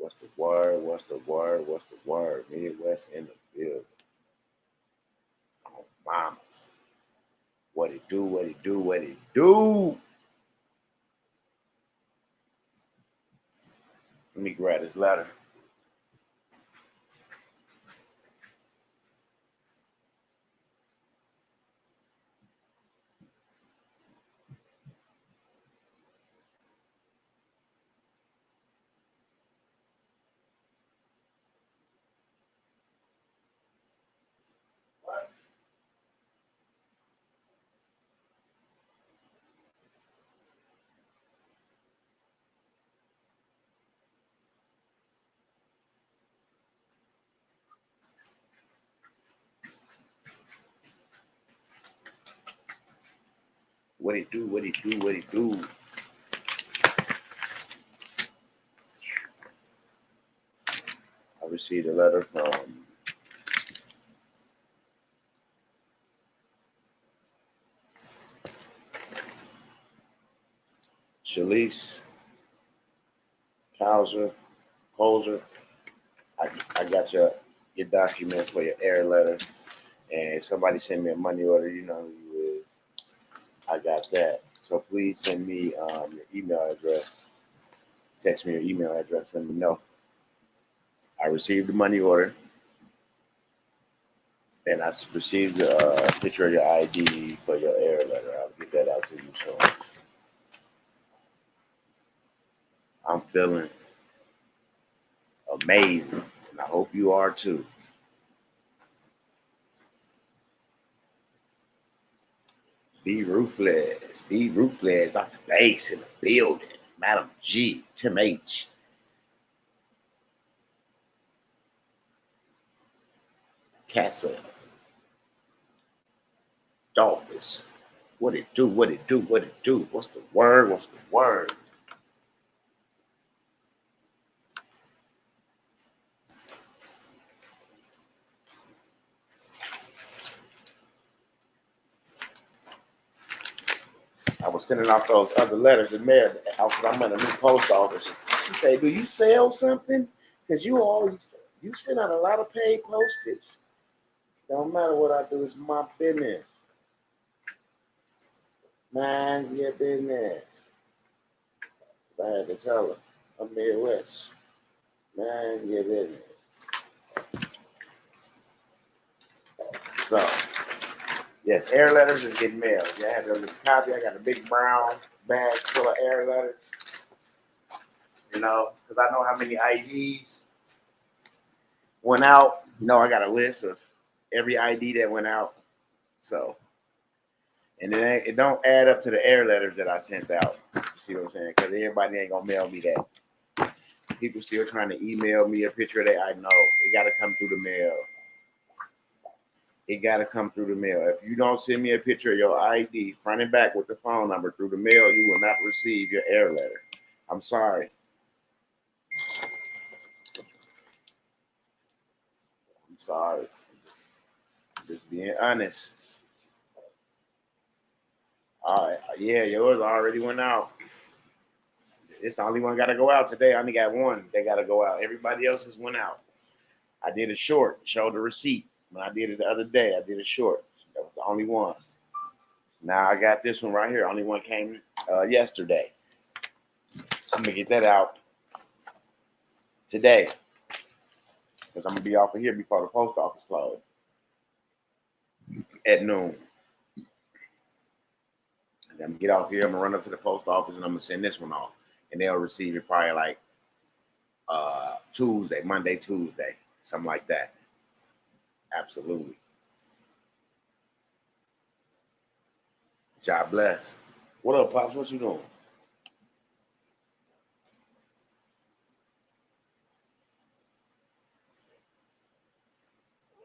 What's the word? What's the word? What's the word? Midwest in the building. Oh, mamas. What it do? What it do? What it do? Let me grab this letter. What it do? What it do? What it do? I received a letter from Shalise Hauser. I got your document for your air letter, and somebody sent me a money order. You know who you is. I got that. So please send me your email address. Text me your email address. Let me know. I received the money order, and I received a picture of your ID for your air letter. I'll get that out to you soon. I'm feeling amazing, and I hope you are too. Be ruthless. Be ruthless. Dr. Bass in the building. Madam G. Tim H. Casa. Dolphus. What it do? What it do? What it do? What's the word? What's the word? I was sending out those other letters in mail because I'm in a new post office. She said, "Do you sell something? Because you send out a lot of paid postage. Don't matter what I do, it's my business. Mind your business." I had to tell her, I'm Midwest. Mind your business. So, yes, air letters is getting mailed. Yeah, I had a copy. I got a big brown bag full of air letters. You know, because I know how many IDs went out. You know, I got a list of every ID that went out. So, and it don't add up to the air letters that I sent out. You see what I'm saying? Because everybody ain't gonna mail me that. People still trying to email me a picture of their ID. No, it got to come through the mail. It got to come through the mail. If you don't send me a picture of your ID front and back with the phone number through the mail, you will not receive your air letter. I'm sorry. I'm sorry. Just being honest. All right. Yeah, yours already went out. It's the only one got to go out today. I only got one that got to go out. Everybody else's went out. I did a short, showed the receipt. When I did it the other day, I did a short. That was the only one. Now I got this one right here. Only one came yesterday. I'm gonna get that out today because I'm gonna be off of here before the post office closed at noon. And then I'm gonna get off here. I'm gonna run up to the post office and I'm gonna send this one off, and they'll receive it probably like Tuesday, Monday, Tuesday, something like that. Absolutely. God bless. What up, pops? What you doing?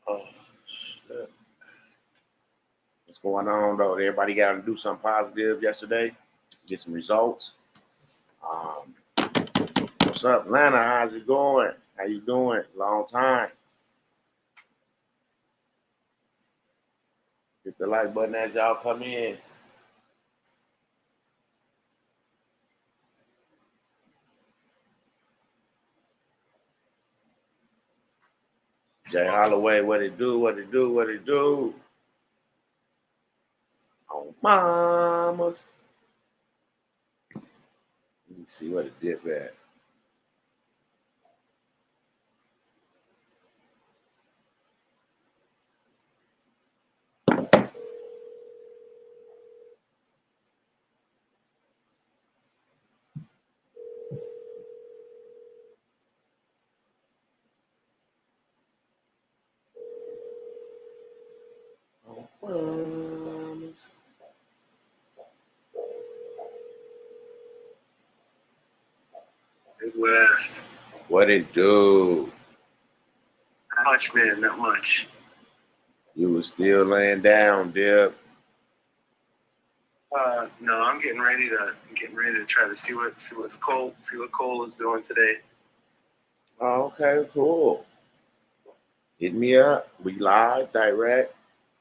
Oh, shit. What's going on though? Everybody got to do something positive yesterday. Get some results. What's up, Lana? How's it going? How you doing? Long time. Hit the like button as y'all come in. Jay Holloway, what it do, what it do, what it do. Oh, mamas. Let me see what it dip at. Oh, mamas. Midwest. What it do? Not much, man. Not much. You was still laying down, Dip. No, I'm getting ready to try to see what's Cole is doing today. Oh, okay, cool. Hit me up. We live, direct.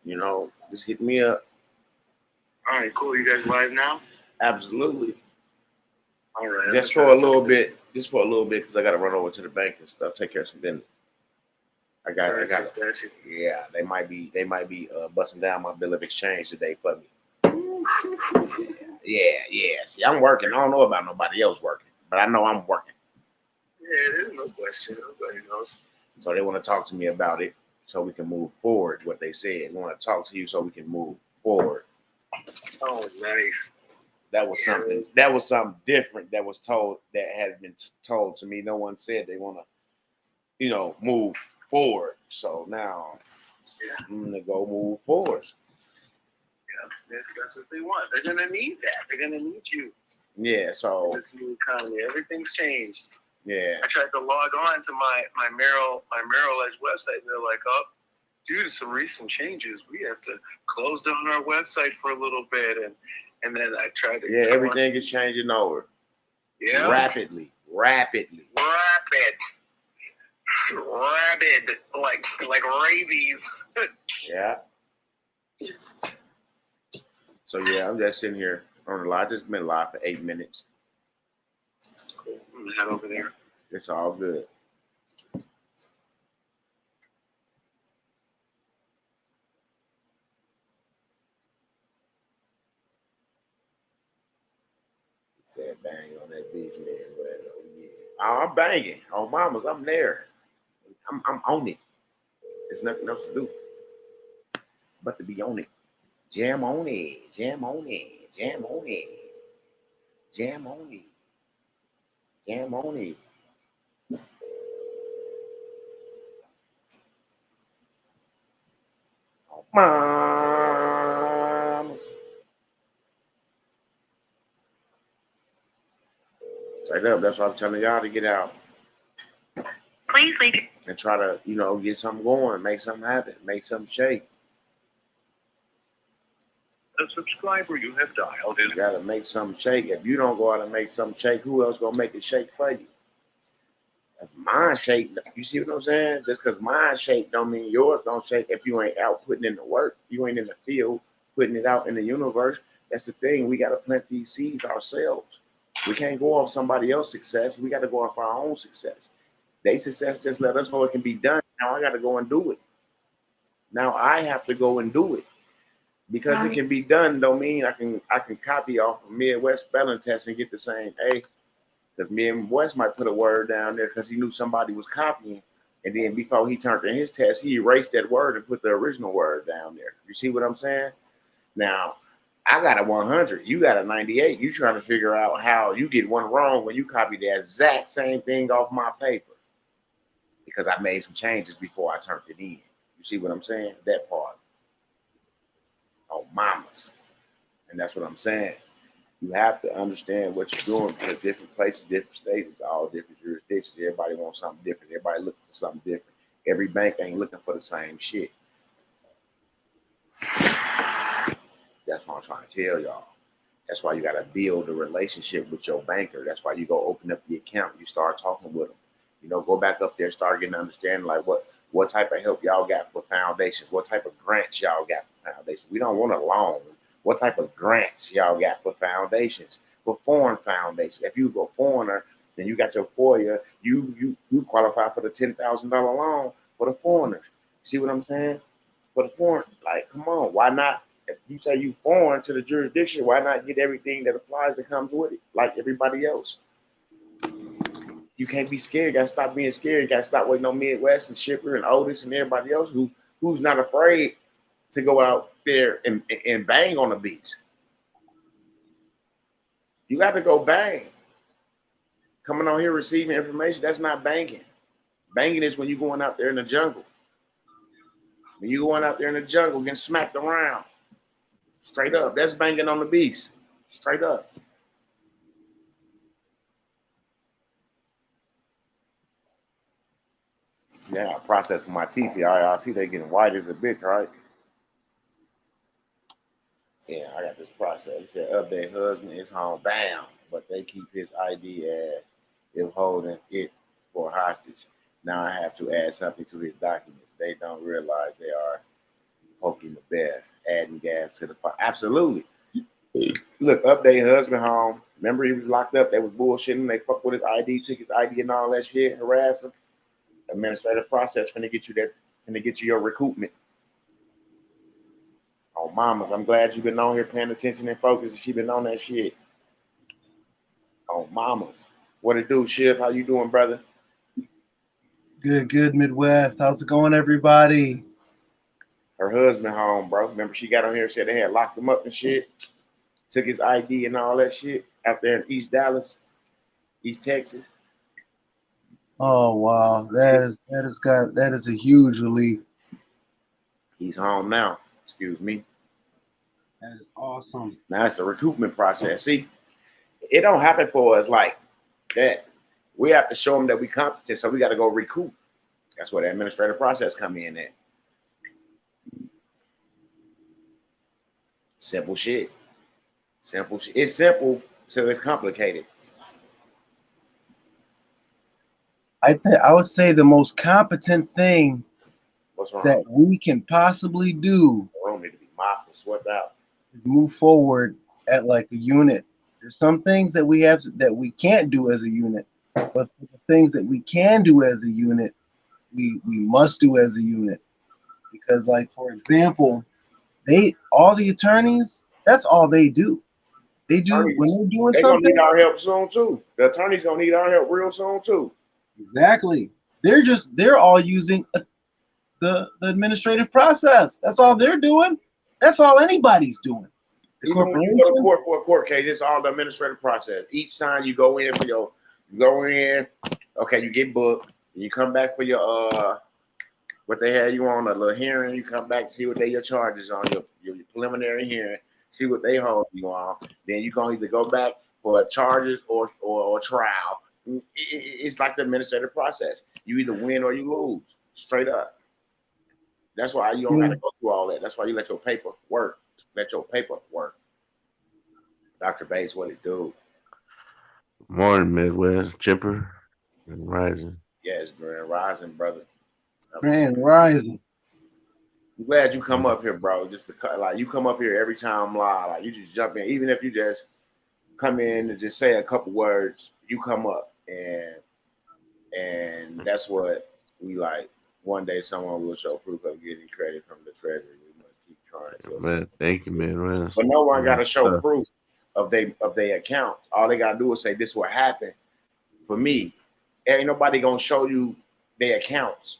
You know, just hit me up. All right, cool. You guys live now? Absolutely. All right. Just for a little bit, because I got to run over to the bank and stuff, take care of some business. I got. Yeah, they might be busting down my bill of exchange today for me. Yeah. See, I'm working. I don't know about nobody else working, but I know I'm working. Yeah, there's no question. Nobody knows. So they want to talk to me about it so we can move forward. What they said, they want to talk to you so we can move forward. Oh, nice. That was something. That was something different. That was told. That has been told to me. No one said they want to, move forward. So now, I'm gonna go move forward. Yeah, that's what they want. They're gonna need that. They're gonna need you. Yeah. So this new economy, everything's changed. Yeah. I tried to log on to my Merrill Edge website, and they're like, "Oh, due to some recent changes, we have to close down our website for a little bit." And then I tried to. Yeah, everything is changing over. Yeah. Rapidly. Rapid, like rabies. Yeah. So yeah, I'm just sitting here on the live. Just been live for 8 minutes. Cool. I'm gonna head over there. It's all good. Said bang on that beach, man. But yeah. Oh, I'm banging. Oh, mamas, I'm there. I'm on it. There's nothing else to do but to be on it. Jam on it. Jam on it. Jam on it. Jam on it. Jam on it. Oh, mamas. Straight up. That's what I'm telling y'all to get out. Please leave. And try to, get something going, make something happen, make something shake. The subscriber you have dialed is. You gotta make something shake. If you don't go out and make something shake, who else gonna make it shake for you? That's mine shake. You see what I'm saying? Just because mine shake don't mean yours don't shake if you ain't out putting in the work. You ain't in the field putting it out in the universe. That's the thing. We gotta plant these seeds ourselves. We can't go off somebody else's success. We gotta go off our own success. They success just let us know it can be done. Now I gotta go and do it. Now I have to go and do it. Because it can be done don't mean I can copy off of Midwest spelling test and get the same A. Because Midwest might put a word down there because he knew somebody was copying. And then before he turned in his test, he erased that word and put the original word down there. You see what I'm saying? Now, I got a 100. You got a 98. You trying to figure out how you get one wrong when you copy the exact same thing off my paper. Because I made some changes before I turned it in. You see what I'm saying? That part. Oh, mamas. And that's what I'm saying. You have to understand what you're doing because different places, different states, all different jurisdictions. Everybody wants something different. Everybody looking for something different. Every bank ain't looking for the same shit. That's what I'm trying to tell y'all. That's why you got to build a relationship with your banker. That's why you go open up the account. You start talking with them. Go back up there, start getting understanding like what type of help y'all got for foundations, what type of grants y'all got for foundations. We don't want a loan. What type of grants y'all got for foundations, for foreign foundations? If you go foreigner, then you got your FOIA, you qualify for the $10,000 loan. for the foreigners. See what I'm saying? For the foreign, like, come on, why not? If you say you foreign to the jurisdiction, why not get everything that applies that comes with it, like everybody else? You can't be scared. You gotta stop being scared. You gotta stop waiting on Midwest and Shipper and Otis and everybody else who's not afraid to go out there and bang on the beach. You got to go bang. Coming on here receiving information, that's not banging. Banging is when you're going out there in the jungle. When you're going out there in the jungle getting smacked around. Straight up. That's banging on the beach. Straight up. Yeah, I process my teeth here. I see they getting white as a bitch, right? Yeah, I got this process. He said, update husband is home. Bam. But they keep his ID as if holding it for hostage. Now I have to add something to his documents. They don't realize they are poking the bear, adding gas to the fire. Absolutely. Look, update husband home. Remember he was locked up. They was bullshitting. They fucked with his ID, took his ID and all that shit, harassed him. Administrative process finna get you that, finna get you your recoupment. Oh, mamas, I'm glad you've been on here paying attention and focusing. She been on that shit. Oh, mamas. What it do, Shiv? How you doing, brother? Good, Midwest. How's it going, everybody? Her husband home, bro. Remember she got on here and said they had locked him up and shit. Took his ID and all that shit out there in East Dallas, East Texas. Oh wow, that is a huge relief. He's home now. Excuse me. That is awesome. Now it's a recoupment process. See, it don't happen for us like that. We have to show them that we competent, so we got to go recoup. That's where the administrative process come in at. Simple shit. Simple shit. It's simple, so it's complicated. I would say the most competent thing What's wrong? that we can possibly do The room need to be mopped and swept out. is move forward at like a unit. There's some things that we can't do as a unit, but for the things that we can do as a unit, we must do as a unit. Because, like, for example, all the attorneys, that's all they do. They do Attorneys, when they're doing they're gonna something. need our help soon too. The attorneys gonna need our help real soon too. Exactly. They're all using the administrative process. That's all they're doing. That's all anybody's doing. The Even when you go to corporations. court for a court case, it's all the administrative process. Each time you go in for you go in, okay, you get booked, and you come back for your what they had you on a little hearing. You come back, see what your charges on your preliminary hearing, see what they hold you on. Then you gonna either go back for charges or trial. It's like the administrative process. You either win or you lose, straight up. That's why you don't got to go through all that. That's why you let your paper work. Let your paper work. Dr. Bates, what it do? Morning, Midwest. Chipper and Rising. Yes, Grand Rising, brother. Grand Rising. I'm glad you come up here, bro. Just to like you come up here every time I'm live. Like you just jump in, even if you just come in and just say a couple words, you come up, and that's what we like. One day, someone will show proof of getting credit from the treasury. We must keep trying. Man, thank you, Midwest. But no one got to show proof of their account. All they gotta do is say this is what happened for me. Ain't nobody gonna show you their accounts.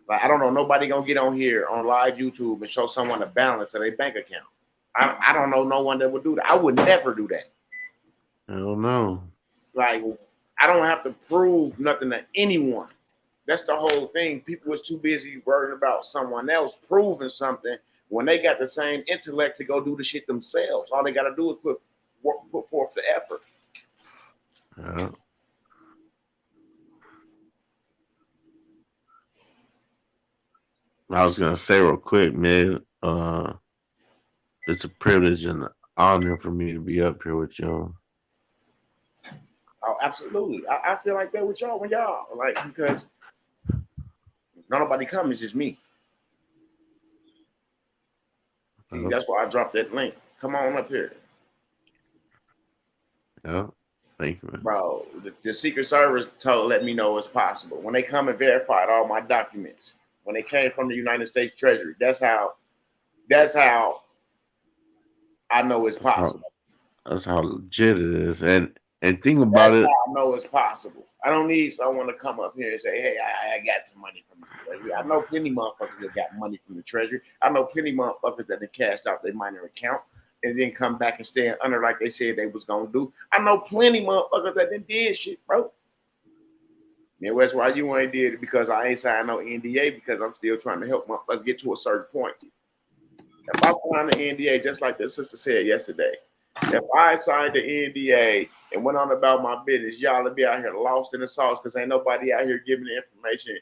Like I don't know, nobody gonna get on here on live YouTube and show someone a balance of their bank account. I don't know no one that would do that. I would never do that. I don't know. Like I don't have to prove nothing to anyone. That's the whole thing. People was too busy worrying about someone else proving something when they got the same intellect to go do the shit themselves. All they got to do is put forth the effort. Yeah. I was gonna say real quick, man. It's a privilege and an honor for me to be up here with y'all. Oh, absolutely. I feel like that with y'all when y'all like because nobody comes, it's just me. See, that's why I dropped that link. Come on up here. Yeah. Thank you, man. Bro, the Secret Service let me know it's possible. When they come and verified all my documents, when they came from the United States Treasury. That's how I know it's possible. That's how legit it is. And think about That's it. how I know it's possible. I don't need someone to come up here and say, hey, I got some money from the Treasury. I know plenty of motherfuckers that got money from the Treasury. I know plenty of motherfuckers that they cashed out their minor account and then come back and stay under like they said they was going to do. I know plenty of motherfuckers that did shit, bro. Yeah, well, that's why you ain't did it, because I ain't signed no NDA, because I'm still trying to help motherfuckers get to a certain point. If I signed the NDA, just like the sister said yesterday, if I signed the NDA and went on about my business, y'all would be out here lost in the sauce because ain't nobody out here giving the information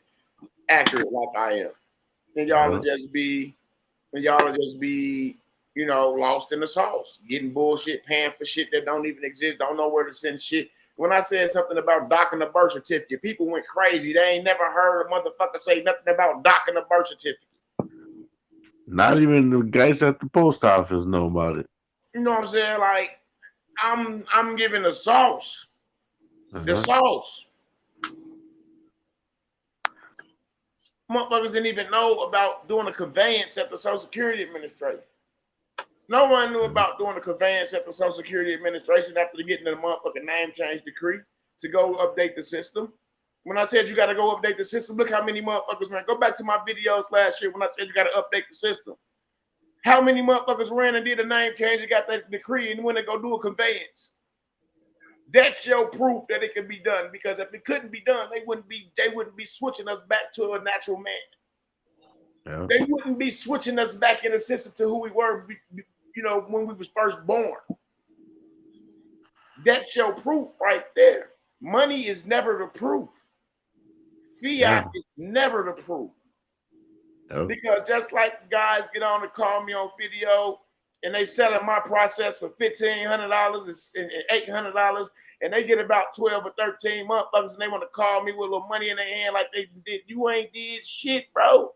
accurate like I am. And y'all will just be, you know, lost in the sauce, getting bullshit, paying for shit that don't even exist, don't know where to send shit. When I said something about docking the birth certificate, people went crazy. They ain't never heard a motherfucker say nothing about docking the birth certificate. Not even the guys at the post office know about it. You know what I'm saying? Like, I'm giving the sauce. The sauce. Motherfuckers didn't even know about doing a conveyance at the Social Security Administration. No one knew about doing a conveyance at the Social Security Administration after getting the motherfucking name change decree to go update the system. When I said you got to go update the system, look how many motherfuckers ran. Go back to my videos last year when I said you got to update the system. How many motherfuckers ran and did a name change and got that decree and when they go do a conveyance? That's your proof that it can be done, because if it couldn't be done, they wouldn't be switching us back to a natural man. Yeah. They wouldn't be switching us back in the system to who we were, you know, when we was first born. That's your proof right there. Money is never the proof. Fiat is never the proof. Because just like guys get on to call me on video and they selling my process for $1,500 and $800, and they get about 12 or 13 motherfuckers and they want to call me with a little money in their hand like they did. You ain't did shit, bro.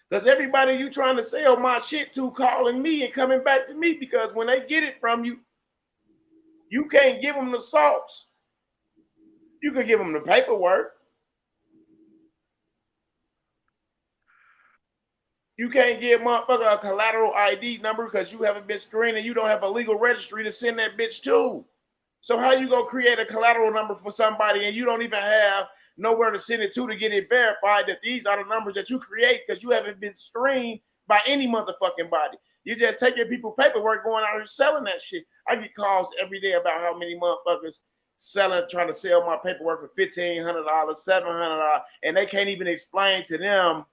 Because everybody you trying to sell my shit to calling me and coming back to me, because when they get it from you, you can't give them the sauce. You can give them the paperwork. You can't give motherfucker a collateral ID number because you haven't been screened and you don't have a legal registry to send that bitch to. So how you gonna create a collateral number for somebody and you don't even have nowhere to send it to get it verified that these are the numbers that you create because you haven't been screened by any motherfucking body. You just taking people's paperwork, going out here selling that shit. I get calls every day about how many motherfuckers trying to sell my paperwork for $1,500, $700, and they can't even explain to them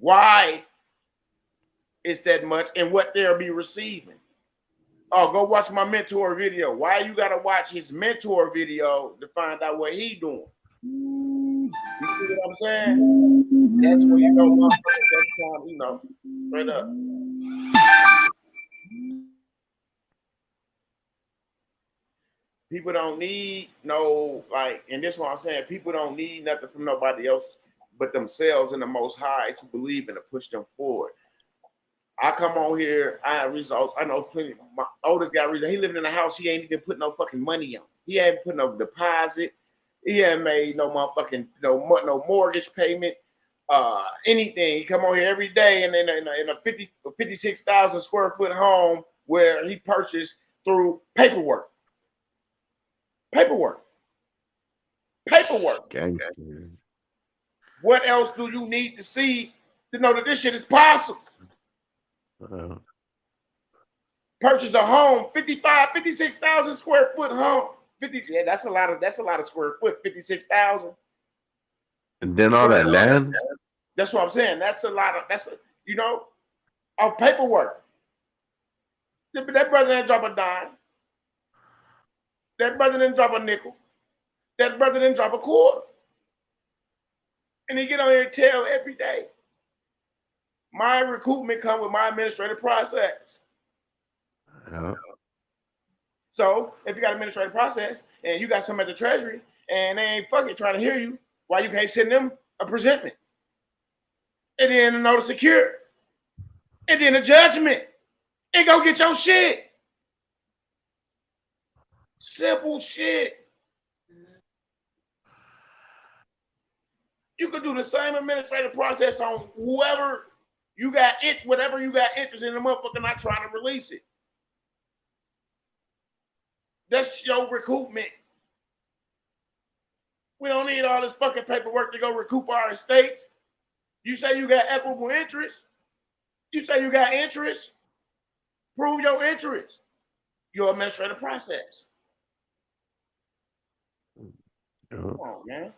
why it's that much and what they'll be receiving. Oh, go watch my mentor video. Why you gotta watch his mentor video to find out what he doing? You see what I'm saying? That's when you know motherfuckers, you know, straight up. People don't need no, like, and this is what I'm saying, people don't need nothing from nobody else but themselves and the Most High to believe and to push them forward. I come on here, I have results. I know plenty. My oldest guy, he living in a house, he ain't even put no fucking money on. He ain't put no deposit. He ain't made no motherfucking no mortgage payment, anything. He come on here every day and in a 56,000 square foot home where he purchased through paperwork. Paperwork. Okay. What else do you need to see to know that this shit is possible? Purchase a home, 56,000 square foot home. 50, yeah, that's a lot of square foot, 56,000. And then all that land. That's what I'm saying. That's a lot of paperwork. That brother didn't drop a dime. That brother didn't drop a nickel. That brother didn't drop a quarter. And he get on here and tell every day, my recruitment come with my administrative process. Yeah. So if you got an administrative process and you got some at the Treasury and they ain't fucking trying to hear you, why you can't send them a presentment? And then a notice of cure. And then a judgment. And go get your shit. Simple shit. You could do the same administrative process on whoever you got it, whatever you got interest in the motherfucker not trying to release it. That's your recoupment. We don't need all this fucking paperwork to go recoup our estates. You say you got equitable interest. You say you got interest. Prove your interest. Your administrative process. Come on, man.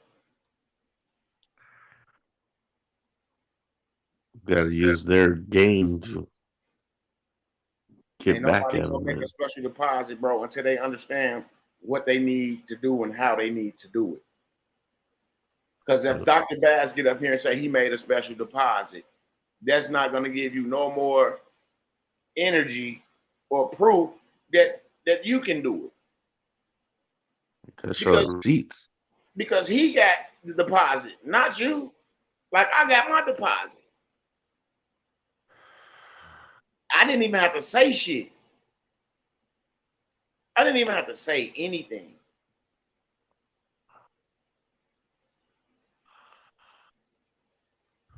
Got to use their game to get Ain't back nobody at gonna them, make a man. special deposit, bro, until they understand what they need to do and how they need to do it. Because if Dr. Bass get up here and say he made a special deposit, that's not going to give you no more energy or proof that you can do it. Got to show the receipts. Because he got the deposit, not you. Like I got my deposit. I didn't even have to say shit. I didn't even have to say anything.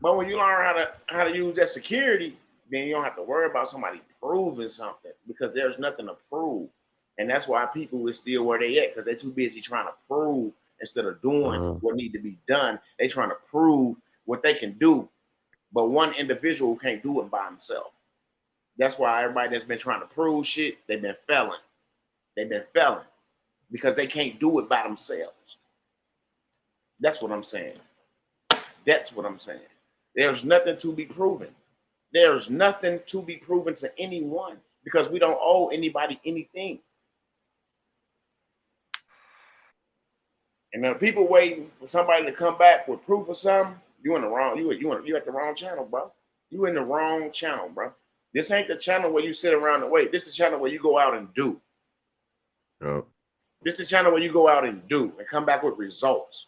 But when you learn how to use that security, then you don't have to worry about somebody proving something because there's nothing to prove. And that's why people is still where they at, because they're too busy trying to prove instead of doing what need to be done. They trying to prove what they can do. But one individual can't do it by himself. That's why everybody that's been trying to prove shit, they've been failing. They've been failing because they can't do it by themselves. That's what I'm saying. That's what I'm saying. There's nothing to be proven. There's nothing to be proven to anyone because we don't owe anybody anything. And the people waiting for somebody to come back with proof of something, you in the wrong. You at the wrong channel, bro. You in the wrong channel, bro. This ain't the channel where you sit around and wait. This is the channel where you go out and do. Yep. This is the channel where you go out and do and come back with results.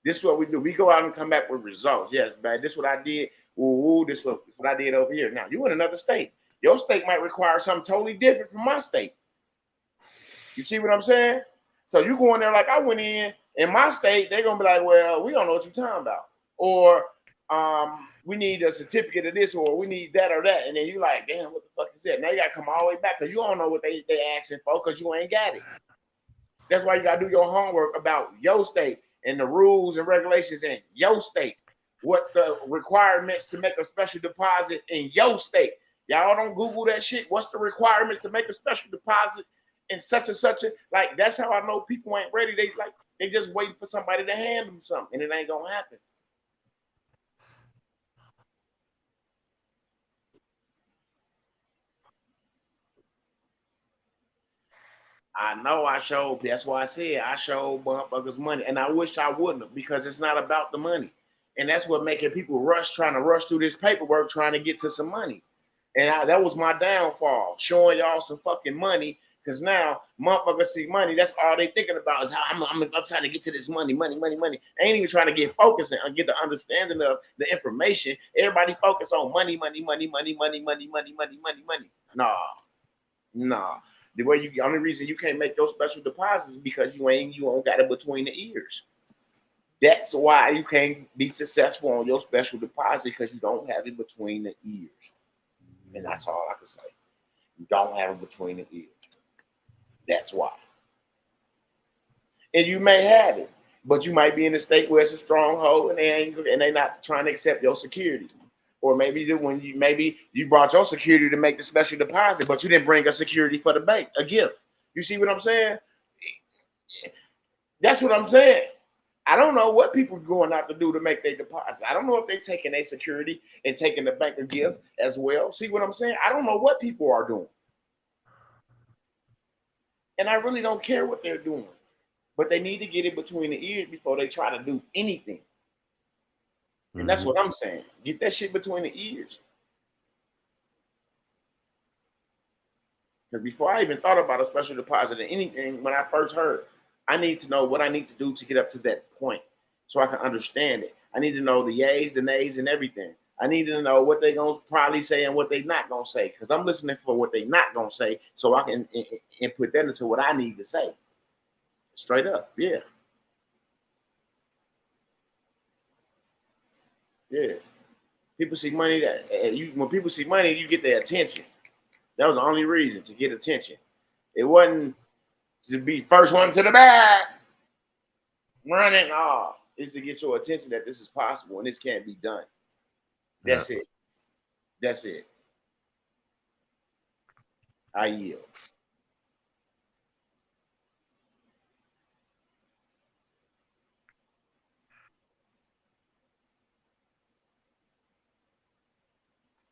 This is what we do. We go out and come back with results. Yes, man. This is what I did. Ooh, this is what I did over here. Now, you in another state. Your state might require something totally different from my state. You see what I'm saying? So you go in there like I went in my state, they're going to be like, well, we don't know what you're talking about. Or we need a certificate of this, or we need that or that. And then you like, damn, what the fuck is that? Now you got to come all the way back because you don't know what they asking for because you ain't got it. That's why you got to do your homework about your state and the rules and regulations in your state. What the requirements to make a special deposit in your state. Y'all don't Google that shit. What's the requirements to make a special deposit in such and such a, like, that's how I know people ain't ready. They just waiting for somebody to hand them something and it ain't gonna happen. I know I showed, that's why I said I showed motherfuckers money. And I wish I wouldn't have, because it's not about the money. And that's what making people trying to rush through this paperwork, trying to get to some money. And that was my downfall, showing y'all some fucking money. Because now motherfuckers see money, that's all they thinking about is how I'm trying to get to this money. Ain't even trying to get focused and get the understanding of the information. Everybody focus on money. Nah. The only reason you can't make those special deposits is because you don't got it between the ears. That's why you can't be successful on your special deposit, because you don't have it between the ears. And that's all I can say. You don't have it between the ears. That's why. And you may have it, but you might be in a state where it's a stronghold and they're not trying to accept your security. Or maybe you brought your security to make the special deposit, but you didn't bring a security for the bank, a gift. You see what I'm saying? That's what I'm saying. I don't know what people are going out to do to make their deposit. I don't know if they're taking their security and taking the bank a gift as well. See what I'm saying? I don't know what people are doing. And I really don't care what they're doing. But they need to get it between the ears before they try to do anything. And that's what I'm saying. Get that shit between the ears. Because before I even thought about a special deposit or anything, when I first heard, I need to know what I need to do to get up to that point so I can understand it. I need to know the yays, the nays, and everything. I need to know what they're going to probably say and what they're not going to say, because I'm listening for what they're not going to say so I can input that into what I need to say. Straight up, yeah. Yeah. People see money when people see money, you get their attention. That was the only reason to get attention. It wasn't to be first one to the bag, running. Oh, it's to get your attention that this is possible and this can't be done. Yeah. That's it. That's it. I yield.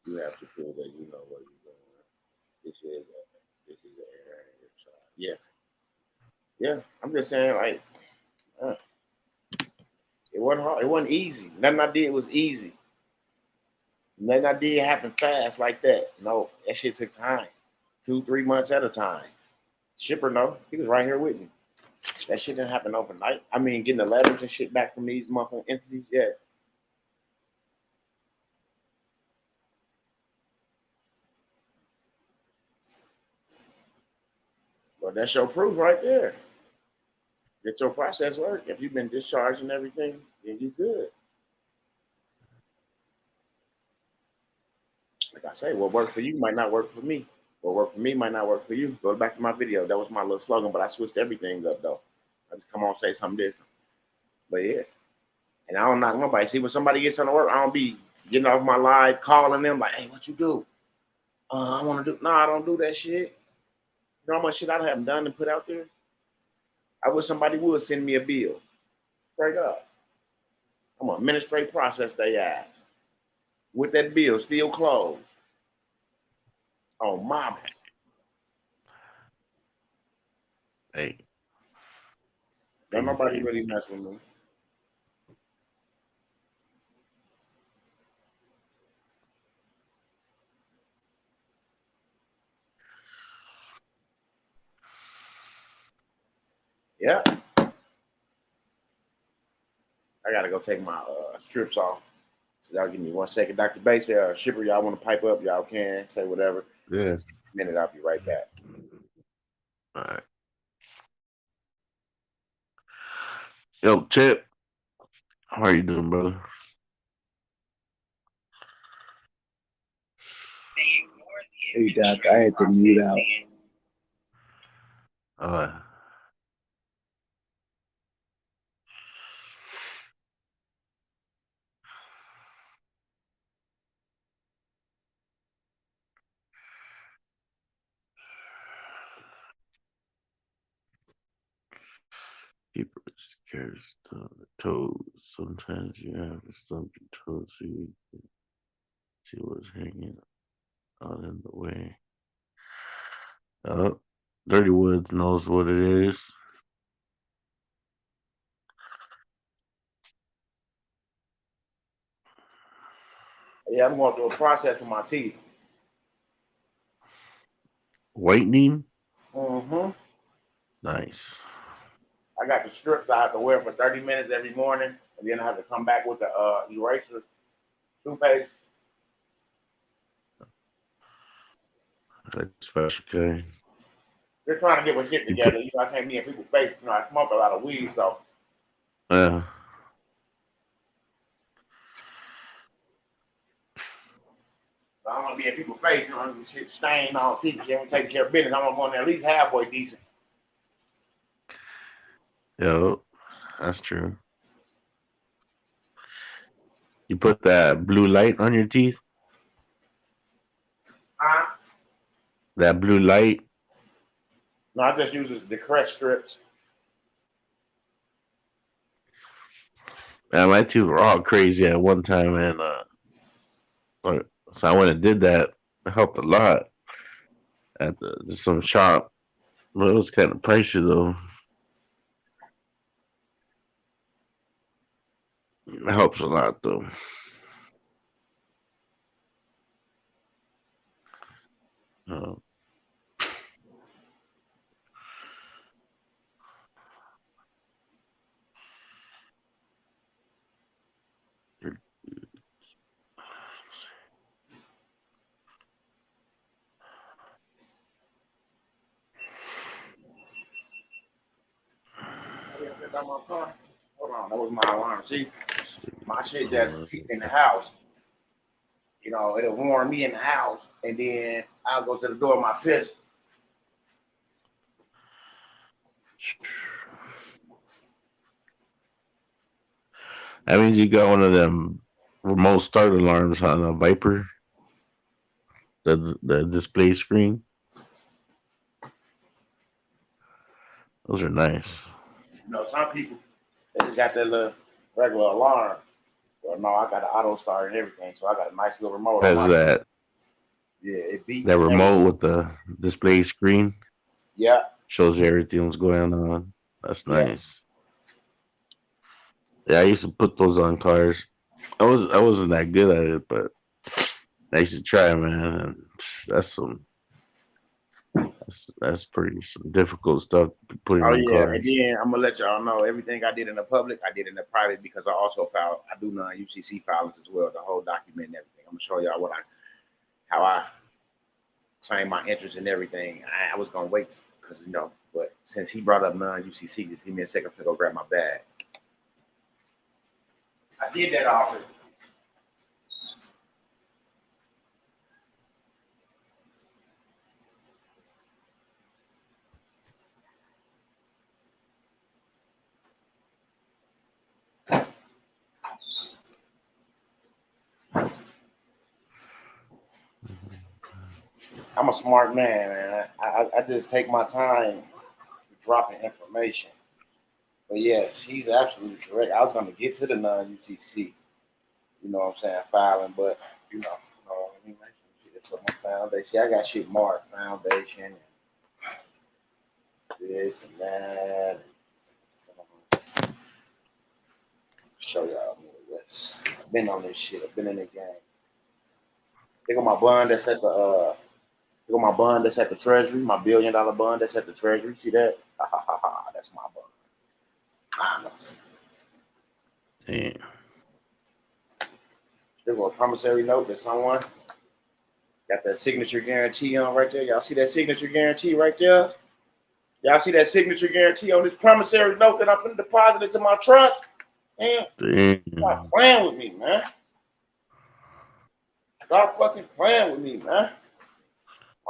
You have to prove that you know what you're doing. This is an error. Yeah, yeah. I'm just saying, like, uh, it wasn't hard. It wasn't easy. Nothing I did was easy. Nothing I did happened fast like that. No, that shit took time. 2, 3 months at a time. Shipper, no, he was right here with me. That shit didn't happen overnight. I mean, getting the letters and shit back from these motherfucking entities, yes. But that's your proof right there. Get your process work. If you've been discharged and everything, then you good. Like I say, what worked for you might not work for me. What worked for me might not work for you. Go back to my video. That was my little slogan, but I switched everything up though. I just come on say something different. But yeah. And I don't knock nobody. See, when somebody gets on the work, I don't be getting off my live calling them like, hey, what you do? I want to do. No, I don't do that shit. You know how much shit I haven't done and put out there? I wish somebody would send me a bill. Straight up. I'm gonna administrate process they ass. With that bill still closed. Oh mama. Hey, Don't people, nobody people. really mess with me. Yeah. I gotta go take my strips off. So y'all give me 1 second. Dr. Bates, shipper, y'all wanna pipe up, y'all can say whatever. Yeah. Minute, I'll be right back. All right. Yo, Chip, how are you doing, brother? Hey Doc, I had to mute out. Uh, keepers carries on the toes. Sometimes you have to stump your toes so you can see what's hanging out in the way. Dirty Woods knows what it is. Yeah, I'm going through a process with my teeth. Whitening, Mm-hmm. nice. I got the strips I have to wear for 30 minutes every morning, and then I have to come back with the eraser toothpaste. That's special K. They're trying to get my shit You together. put, You know, I can't be in people's face. You know, I smoke a lot of weed, so uh, I don't want to be in people's face. You know, shit stain on people. She ain't taking care of business. I want to go in there at least halfway decent. yo, that's true. You put that blue light on your teeth. Huh? That blue light. No, I just use the crest strips. Man, my teeth were all crazy at one time, and so I went and did that. It helped a lot at some shop, but it was kind of pricey though. It helps a lot though. Uh, Oh, yeah, that's on my car. Hold on, that was my alarm. See? My shit just keep in the house. You know, it'll warn me in the house, and then I'll go to the door with my pistol. That means you got one of them remote start alarms on a Viper, the display screen. Those are nice. You know, some people they just got that little regular alarm. Well, no, I got an auto start and everything, so I got a nice little remote on Has my. that Yeah, it beeps that and everything. remote with the display screen Yeah, shows you everything that's going on. That's yeah. nice. Yeah, I used to put those on cars. I wasn't that good at it, but I used to try, man. And that's some that's pretty some difficult stuff to be putting Oh on yeah, and cars. then I'm gonna let y'all know everything I did in the public, I did in the private because I also I do non-UCC filings as well, the whole document and everything. I'm gonna show y'all how I claim my interest in everything. I was gonna wait because but since he brought up non-UCC, just give me a second to go grab my bag. I did that already. I'm a smart man. I just take my time dropping information. But yeah, she's absolutely correct. I was gonna get to the non-UCC, you know what I'm saying, filing, but let me make some shit for my foundation. See, I got shit marked, foundation, and this and that. Show y'all what's I've been on this shit. I've been in the game. Think of my bond that's at the Look at my bond that's at the Treasury, my $1 billion bond that's at the Treasury. See that? Ha ha ha ha. That's my bond. Nice. Damn. There's a promissory note that someone got that signature guarantee on right there. Y'all see that signature guarantee right there? Y'all see that signature guarantee on this promissory note that I'm going to deposit into my trust? Man, stop Damn. playing with me, man. Stop fucking playing with me, man.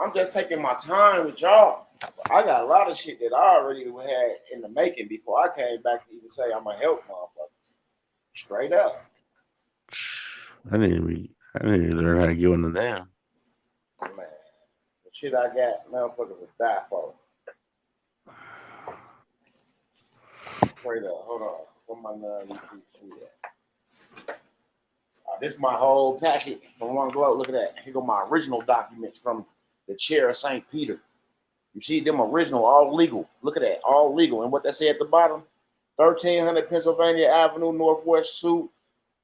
I'm just taking my time with y'all. I got a lot of shit that I already had in the making before I came back to even say I'm gonna help motherfuckers. Straight up. I need to learn how to get one of them. Man, the shit I got, motherfuckers would die for. Straight up. Hold on. Where my non-UCC at? This is my whole packet from one globe. Look at that. Here go my original documents from the chair of St. Peter. You see them original, all legal. Look at that, all legal. And what they say at the bottom, 1300 Pennsylvania Avenue, Northwest Suite,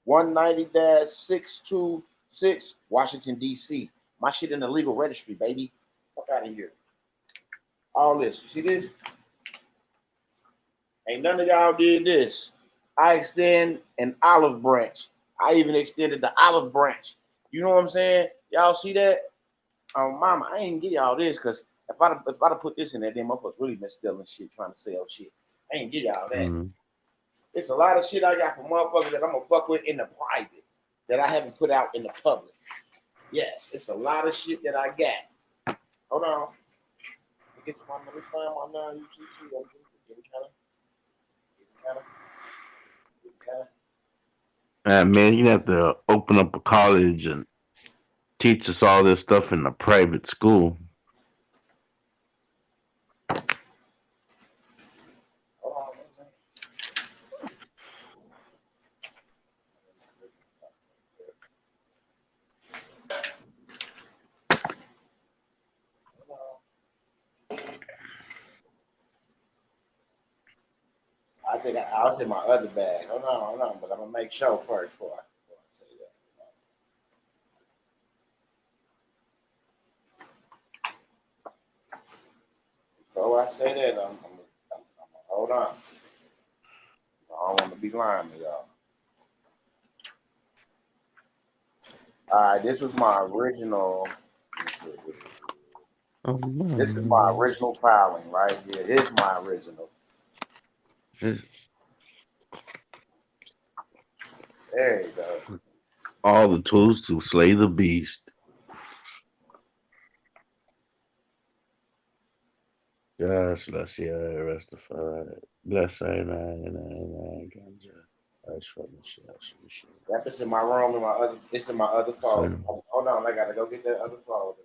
190-626, Washington, D.C. My shit in the legal registry, baby. Fuck out of here. All this. You see this? Ain't none of y'all did this. I extend an olive branch. I even extended the olive branch. You know what I'm saying? Y'all see that? Mama, I ain't get y'all this because if I'd have put this in there, then motherfuckers really been stealing shit, trying to sell shit. I ain't get y'all that. Mm-hmm. It's a lot of shit I got from motherfuckers that I'm gonna fuck with in the private that I haven't put out in the public. Yes, it's a lot of shit that I got. Hold on. Let me find my non-UCC. Man, you have to open up a college and teach us all this stuff in a private school. Hold on. I think I was in my other bag. Hold on, but I'm gonna make sure first before I say that. Before I say that, I'm hold on. I don't want to be lying to y'all. All right, this was my original. Oh, no. This is my original filing right here. This is my original. This, There you go. All the tools to slay the beast. Gosh, bless you, Rastafari. Bless I ganja. That's from the shit. Yep, it's in my room. It's in my other folder. So, Hold on, I gotta go get that other folder.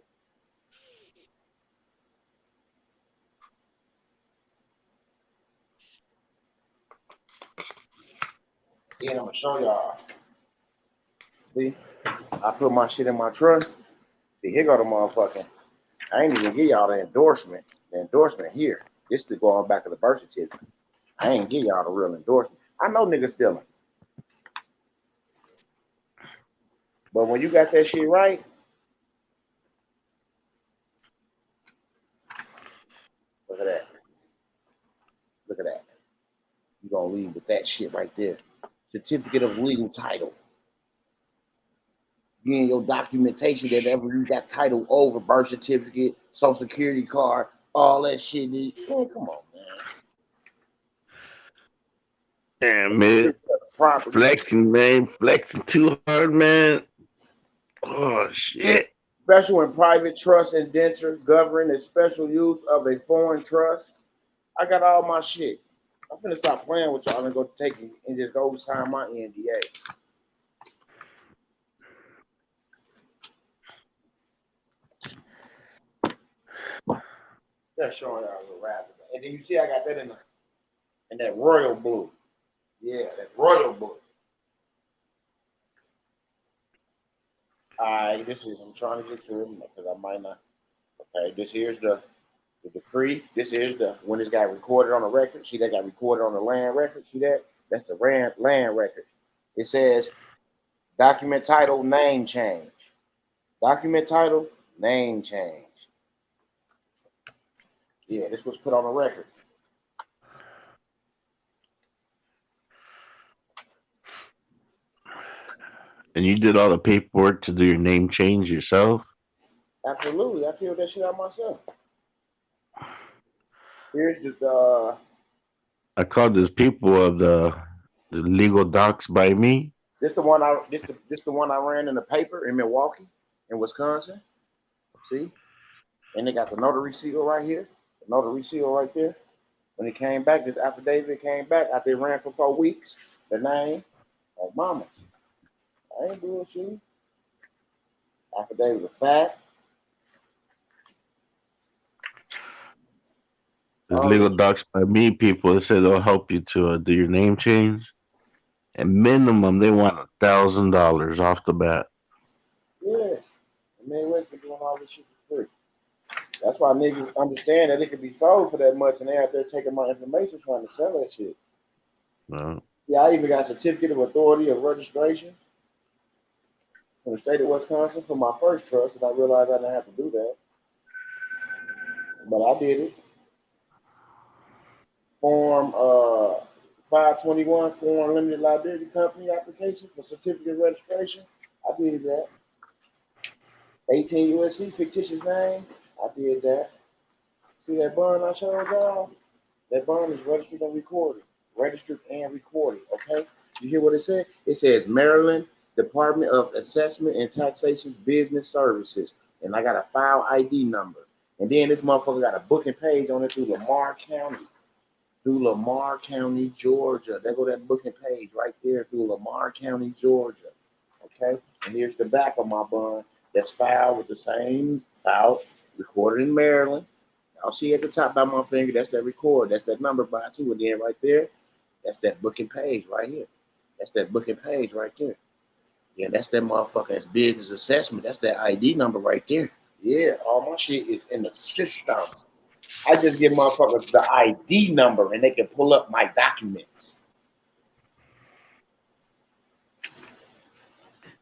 Then I'm gonna show y'all. See, I put my shit in my trust. See, here go the motherfucking. I ain't even give y'all the endorsement. The endorsement here. This is going back to the birth certificate. I ain't give y'all the real endorsement. I know niggas stealing, but when you got that shit right, look at that. Look at that. You gonna leave with that shit right there. Certificate of legal title. You and your documentation that ever you got title over, birth certificate, social security card, all that shit. Man, come on, damn, man. property. Flexing, man. Flexing too hard, man. Oh, shit. Special and private trust indenture governing the special use of a foreign trust. I got all my shit. I'm finna stop playing with y'all and go take it and just go sign my NDA. Just showing y'all a little razzle. And then you see I got that in that royal blue. Yeah, that royal blue. Alright, this is I'm trying to get to it because I might not. Okay, this here's the decree. This is the when this got recorded on the record. See that got recorded on the land record. See that? That's the land record. It says document title name change. Document title name change. Yeah, this was put on the record. And you did all the paperwork to do your name change yourself? Absolutely, I filled that shit out myself. Here's the I called these people of the legal docs by me. this the one I ran in the paper in Milwaukee, in Wisconsin. See, and they got the notary seal right here, the notary seal right there. When it came back, this affidavit came back after it ran for 4 weeks. The name of mamas. I ain't bullshitting. Affidavit of fact. These Oh, legal this, docs by me people. They said they'll help you to do your name change. At minimum, they want $1,000 off the bat. yeah. And they went for doing all this shit for free. That's why niggas understand that it could be sold for that much, and they out there taking my information trying to sell that shit. No. Yeah, I even got a certificate of authority of registration from the state of Wisconsin for my first trust, and I realized I didn't have to do that, but I did it. Form 521 Foreign Limited Liability Company application for certificate of registration. I did that. 18 USC fictitious name. I did that. See that bond I showed y'all? That bond is registered and recorded. Registered and recorded. Okay. You hear what it said? It says Maryland Department of Assessment and Taxation Business Services, and I got a file ID number. And then this motherfucker got a booking page on it through Lamar County. Through Lamar County, Georgia. There go that booking page right there through Lamar County, Georgia. Okay? And here's the back of my bond that's filed with the same file recorded in Maryland. I'll see at the top by my finger, that's that record. That's that number by two. And then right there, that's that booking page right here. That's that booking page right there. Yeah, that's that motherfucker's business assessment. That's that ID number right there. Yeah, all my shit is in the system. I just give motherfuckers the ID number and they can pull up my documents.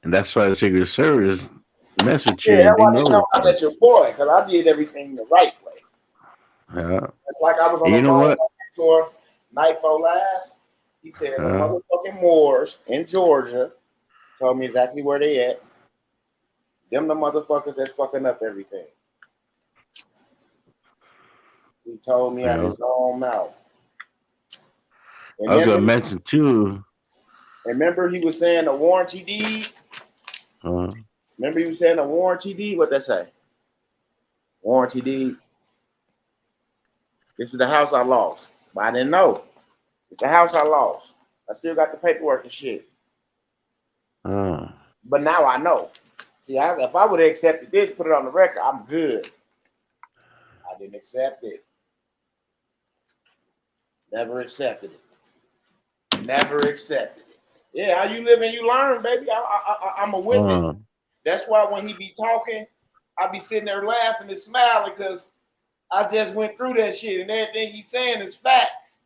And that's why the Secret Service mess with you Yeah, that's and they why they know come this out stuff. at your boy, because I did everything the right way. Yeah. It's like I was on And the you know phone what? with my mentor night before last. He said the motherfucking Moors in Georgia told me exactly where they at. Them the motherfuckers that's fucking up everything. He told me out Yeah. his own mouth. And I was then gonna mention too. And remember he was saying a warranty deed? Huh? Remember he was saying a warranty deed? What that say? Warranty deed. This is the house I lost. But I didn't know. It's the house I lost. I still got the paperwork and shit. But now I know. See, if I would have accepted this, put it on the record, I'm good. I didn't accept it. Never accepted it. Never accepted it. Yeah, how you live and you learn, baby. I'm a witness. That's why when he be talking, I be sitting there laughing and smiling because I just went through that shit and everything he's saying is facts.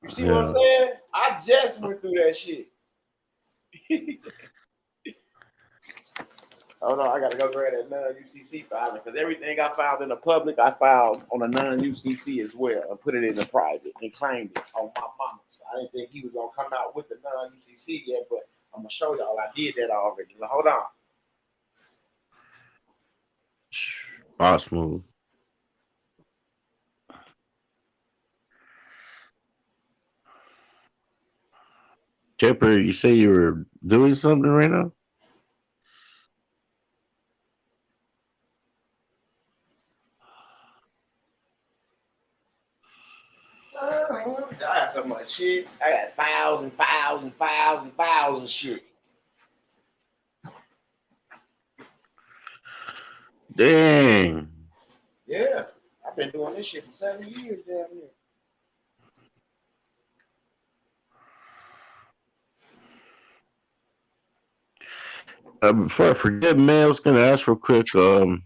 You see what I'm saying? I just went through that shit. Hold on, I gotta go grab that non-UCC filing because everything I filed in the public, I filed on a non-UCC as well and put it in the private and claimed it on my mama's. I didn't think he was gonna come out with the non-UCC yet, but I'm gonna show y'all I did that already. Now, hold on. Boss move. Chipper, you say you were doing something right now? I got so much shit. I got files and shit. Dang. Yeah, I've been doing this shit for 7 years down here. Before I forget, man, I was gonna ask real quick about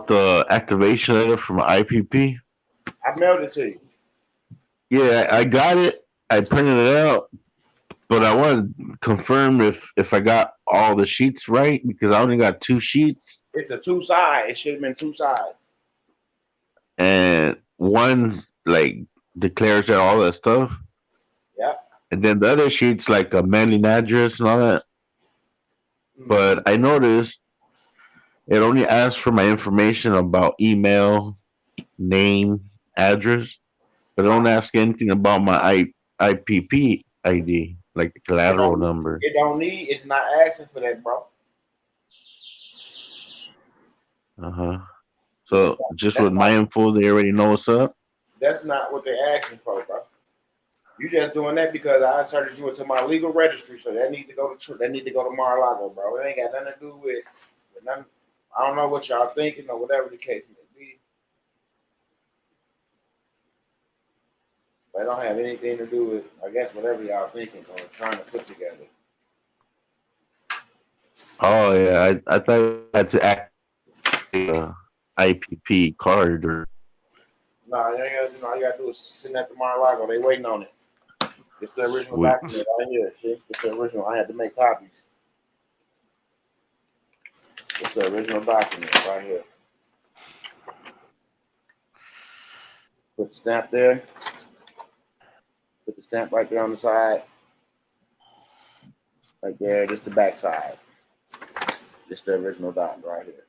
the activation letter from IPP. I mailed it to you. Yeah, I got it. I printed it out, but I want to confirm if I got all the sheets right because I only got 2 sheets, It's a 2-side. It should have been 2 sides. and one like declares that all that stuff, Yep. and then the other sheets like a mailing address and all that. But I noticed it only asks for my information about email, name, address, but it don't ask anything about my IPP ID, like the collateral number. It don't need. It's not asking for that, bro. So just with my info, they already know what's up. That's not what they're asking for, bro. You just doing that because I inserted you into my legal registry, so that need to go to Mar-a-Lago, bro. It ain't got nothing to do with nothing. I don't know what y'all thinking or whatever the case may be. But it don't have anything to do with, I guess, whatever y'all thinking or trying to put together. Oh yeah, I thought I had to act IPP card or. No, you ain't got. All you gotta do is send that to Mar-a-Lago. They waiting on it. It's the original Sweet. document right here. See? It's the original. I had to make copies. It's the original document right here. Put the stamp there. Put the stamp right there on the side. Right there. Just the back side. Just the original document right here.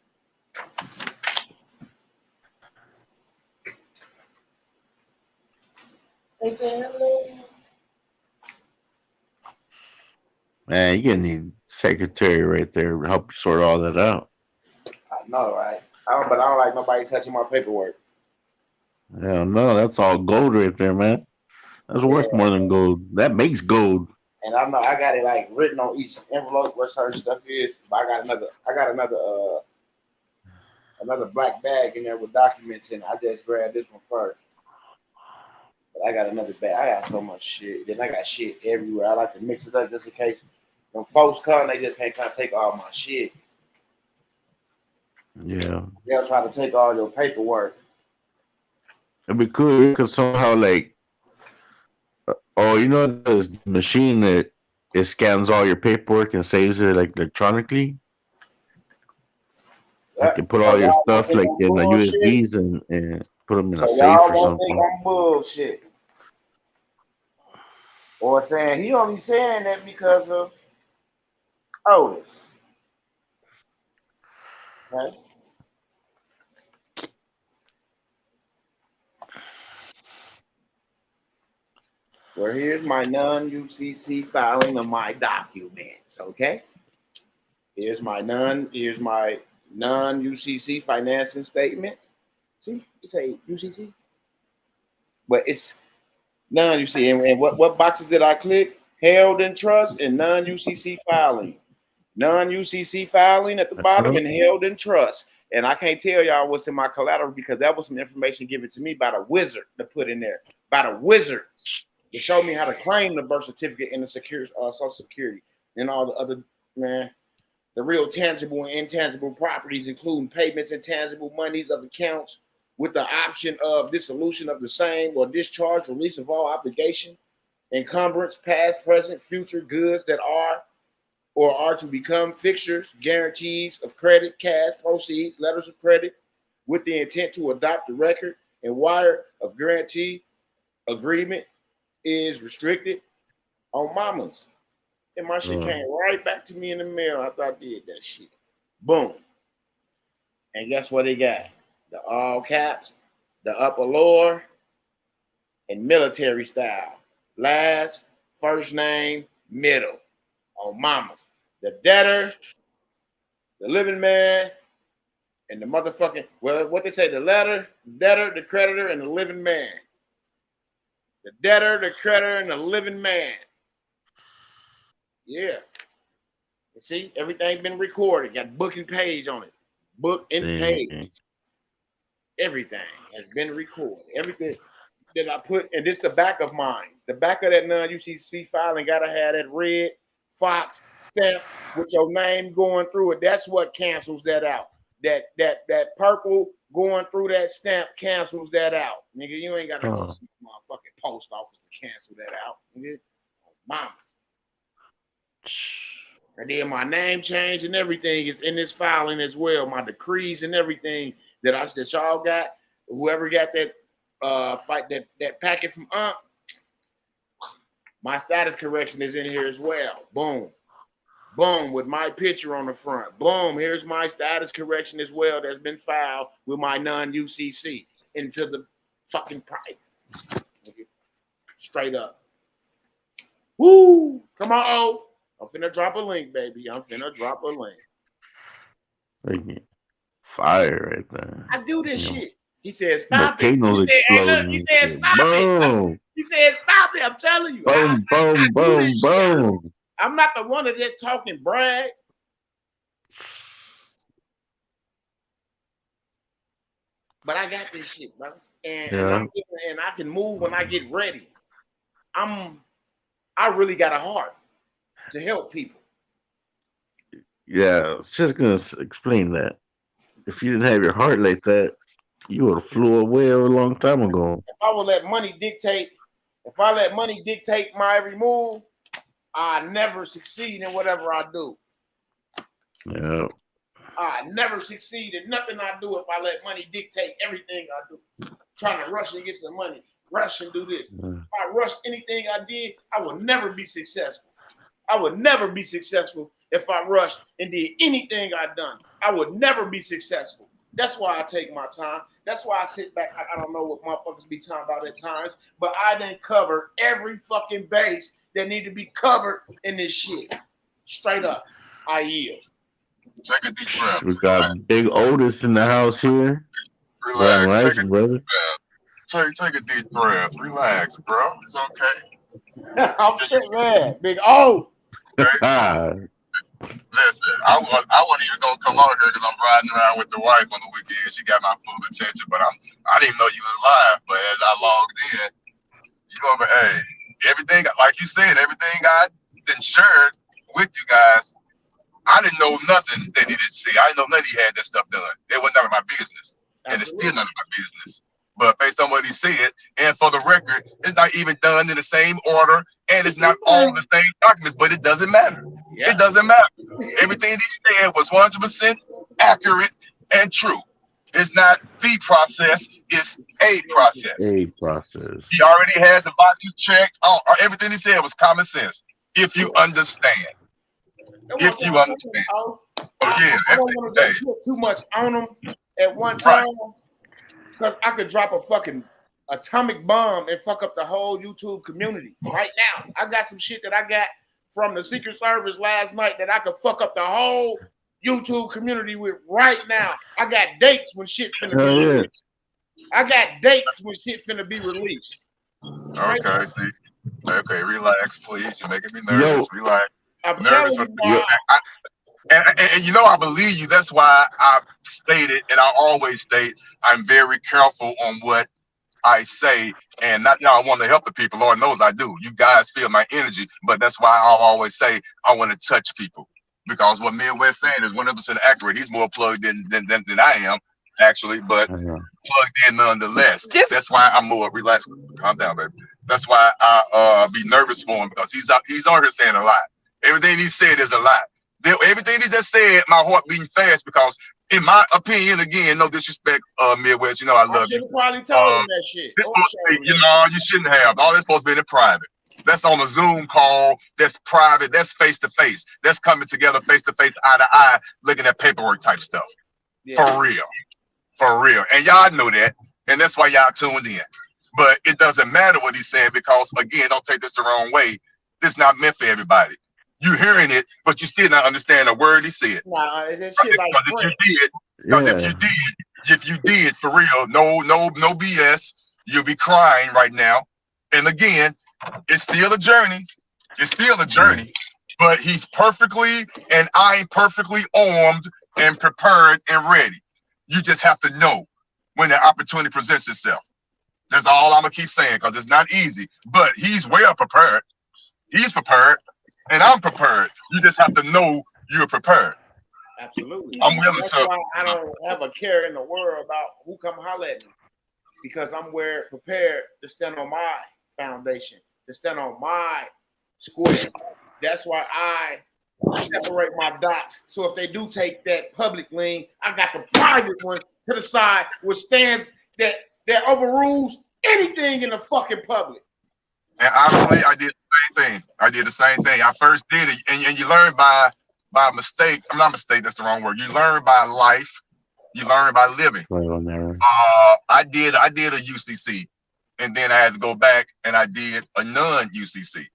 They say hello. Man, you're gonna need secretary right there to help you sort all that out. I know, right? But I don't like nobody touching my paperwork. Hell no, that's all gold right there, man. That's worth more than gold. That makes gold. And I know I got it like written on each envelope what certain stuff is. But I got another black bag in there with documents in it. I just grabbed this one first. But I got another bag. I got so much shit. Then I got shit everywhere. I like to mix it up just in case when folks come, they just can't kind of take all my shit. Yeah. They'll try to take all your paperwork. It'd be cool if you could somehow like, oh, you know, the machine that it scans all your paperwork and saves it like electronically. You can put all your stuff like in the USBs and put them in a safe or Y'all won't think something. I'm bullshit. Or saying he only saying that because of Otis. Right? Well, here's my non-UCC filing of my documents. Okay. Here's my non-UCC financing statement. See, you say UCC, but it's non-UCC. And what boxes did I click? Held in trust and non-UCC filing. Non-UCC filing at the bottom and held in trust. And I can't tell y'all what's in my collateral because that was some information given to me by the wizard to put in there. By the wizard to show me how to claim the birth certificate and the Social Security and all the other, man, the real tangible and intangible properties, including payments and tangible monies of accounts with the option of dissolution of the same or discharge, release of all obligation, encumbrance, past, present, future goods that are or are to become fixtures, guarantees of credit, cash, proceeds, letters of credit, with the intent to adopt the record and wire of guarantee agreement is restricted on mamas. And my shit came right back to me in the mail after I did that shit. Boom. And guess what they got? The all caps, the upper lower, and military style. Last, first name, middle. On mamas. The debtor, the living man, and the motherfucking, well, what they say, the debtor, the creditor, and the living man. The debtor, the creditor, and the living man. Yeah. You see, everything been recorded. Got book and page on it. Book and page. Everything has been recorded. Everything that I put, and this the back of mine. The back of that non-UCC filing gotta have that red Fox stamp with your name going through it. That's what cancels that out. That purple going through that stamp cancels that out. Nigga, you ain't gotta go to the motherfucking post office to cancel that out. Nigga. Mama. And then my name change and everything is in this filing as well. My decrees and everything that y'all got. Whoever got that that packet from my status correction is in here as well. Boom. Boom, with my picture on the front. Boom, here's my status correction as well that's been filed with my non-UCC into the fucking pipe. Straight up. Woo! Come on, oh. I'm finna drop a link, baby. I'm finna drop a link. Fire right there. I do this shit. He said, stop it. He said, hey, look, he said, stop it. He said, stop it. I'm telling you. Boom, boom. I'm not the one that just talking brag. But I got this shit, bro. And I can move when I get ready. I really got a heart to help people. Yeah, I was just gonna explain that. If you didn't have your heart like that, you would have flew away a long time ago. If I let money dictate my every move, I never succeed in whatever I do. Yeah. I never succeed in nothing I do if I let money dictate everything I do. Trying to rush and get some money, rush and do this. If I rush anything I did, I will never be successful. I would never be successful if I rushed and did anything I've done. I would never be successful. That's why I take my time. That's why I sit back. I don't know what motherfuckers be talking about at times, but I done covered every fucking base that need to be covered in this shit. Straight up, I yield. Take a deep breath. We got Big Otis in the house here. Relax. Take a brother. Take a deep breath. Relax, bro. It's okay. I'm saying, man, Big O. Listen, I wasn't even gonna come out here because I'm riding around with the wife on the weekend. She got my full attention, but I didn't even know you was live. But as I logged in, you know, but hey, everything like you said, everything I then shared with you guys, I didn't know nothing they needed to see. I didn't know none of you had that stuff done. It was none of my business, and it's still none of my business. But based on what he said, and for the record, it's not even done in the same order, and it's not all the same documents, but it doesn't matter. Yeah. It doesn't matter. Everything he said was 100% accurate and true. It's not the process, it's a process. A process. He already had the boxes checked. Everything he said was common sense, if you understand. If you understand. I don't want to just put too much on them at one time. Because I could drop a fucking atomic bomb and fuck up the whole YouTube community right now. I got some shit that I got from the Secret Service last night that I could fuck up the whole YouTube community with right now. I got dates when shit finna be released. I got dates when shit finna be released. Straight Okay, up. see. Okay, relax, please. You're making me nervous. Relax. I'm Nervous telling for you, and you know I believe you. That's why I stated, and I always state, I'm very careful on what I say, and not I want to help the people. Lord knows I do. You guys feel my energy, but that's why I'll always say I want to touch people, because what Midwest saying is 100% accurate. He's more plugged in than I am, actually, but plugged in nonetheless. That's why I'm more relaxed. Calm down, baby. That's why I be nervous for him, because he's on here saying a lot. Everything he said is a lot. Everything he just said, my heart beating fast, because in my opinion, again, no disrespect, Midwest, you know I love you. Probably told him that shit. You know, you shouldn't have. All that's supposed to be in private. That's on a Zoom call. That's private. That's face to face. That's coming together face to face, eye to eye, looking at paperwork type stuff. Yeah. For real. And y'all know that, and that's why y'all tuned in. But it doesn't matter what he said, because again, don't take this the wrong way. This not meant for everybody. You hearing it, but you still not understand a word he said. Nah, it's shit like if you did for real, no BS, you'll be crying right now. And again, it's still a journey. It's still a journey. But he's perfectly, and I'm perfectly armed and prepared and ready. You just have to know when the opportunity presents itself. That's all I'm gonna keep saying, because it's not easy. But he's well prepared. He's prepared. And I'm prepared. You just have to know you're prepared. Absolutely. I'm willing That's why I don't have a care in the world about who come holler at me, because I'm prepared to stand on my foundation, to stand on my square. That's why I separate my dots. So if they do take that public lane, I got the private one to the side, which stands that overrules anything in the fucking public. And honestly, I did the same thing. I first did it, and you learn by mistake. I'm not mistake. That's the wrong word. You learn by life. You learn by living. I did a UCC, and then I had to go back and I did a non-UCC.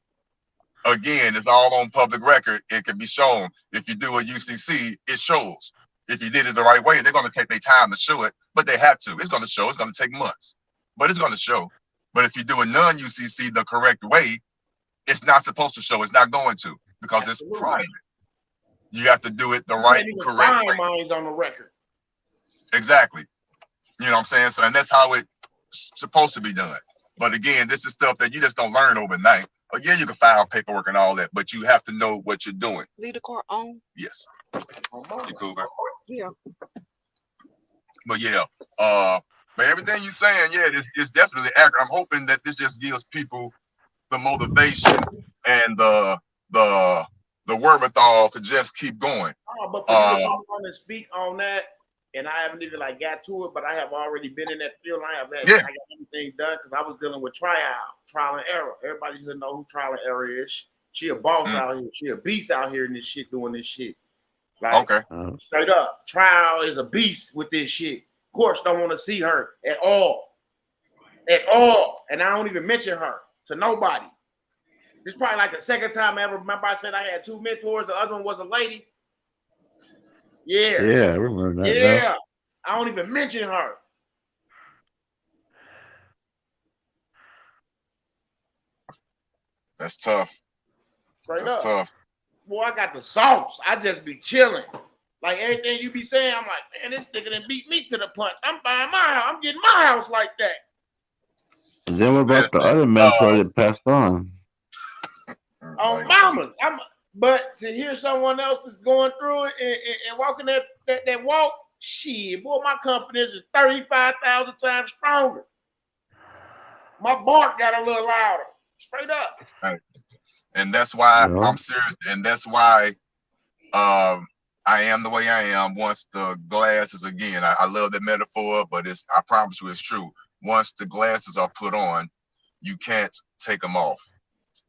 Again, it's all on public record. It can be shown. If you do a UCC, it shows. If you did it the right way, they're going to take their time to show it, but they have to. It's going to show. It's going to take months, but it's going to show. But if you do a non-UCC the correct way, it's not supposed to show. It's not going to, because it's private. You have to do it the right, correct way. Mine's on the record. Exactly. You know what I'm saying? So, and that's how it's supposed to be done. But again, this is stuff that you just don't learn overnight. Oh yeah, you can file paperwork and all that, but you have to know what you're doing. Leave the car on. Yes. You cool, man? Yeah. But yeah, but everything you're saying, yeah, it's definitely accurate. I'm hoping that this just gives people the motivation and the wherewithal to just keep going. But for me to come on and speak on that, and I haven't even got to it, but I have already been in that field. I got everything done, because I was dealing with trial and error. Everybody should know who trial and error is. She a boss out here. She a beast out here in this shit, doing this shit. Like, straight up, trial is a beast with this shit. Of course, don't want to see her at all. And I don't even mention her to nobody. This is probably like the second time I ever remember I said I had two mentors. The other one was a lady. Yeah. Yeah, I remember that. Yeah. Now. I don't even mention her. That's tough. That's tough. Boy, I got the sauce. I just be chilling. Like everything you be saying, I'm like, man, this nigga done beat me to the punch. I'm buying my house. I'm getting my house like that. And then what about the other mentor that passed on? On mamas. But to hear someone else that's going through it and walking that walk, shit, boy, my confidence is 35,000 times stronger. My bark got a little louder. Straight up. Right. And that's why I'm serious. And that's why I am the way I am. Once the glasses, again, I love that metaphor, but I promise you it's true. Once the glasses are put on, you can't take them off.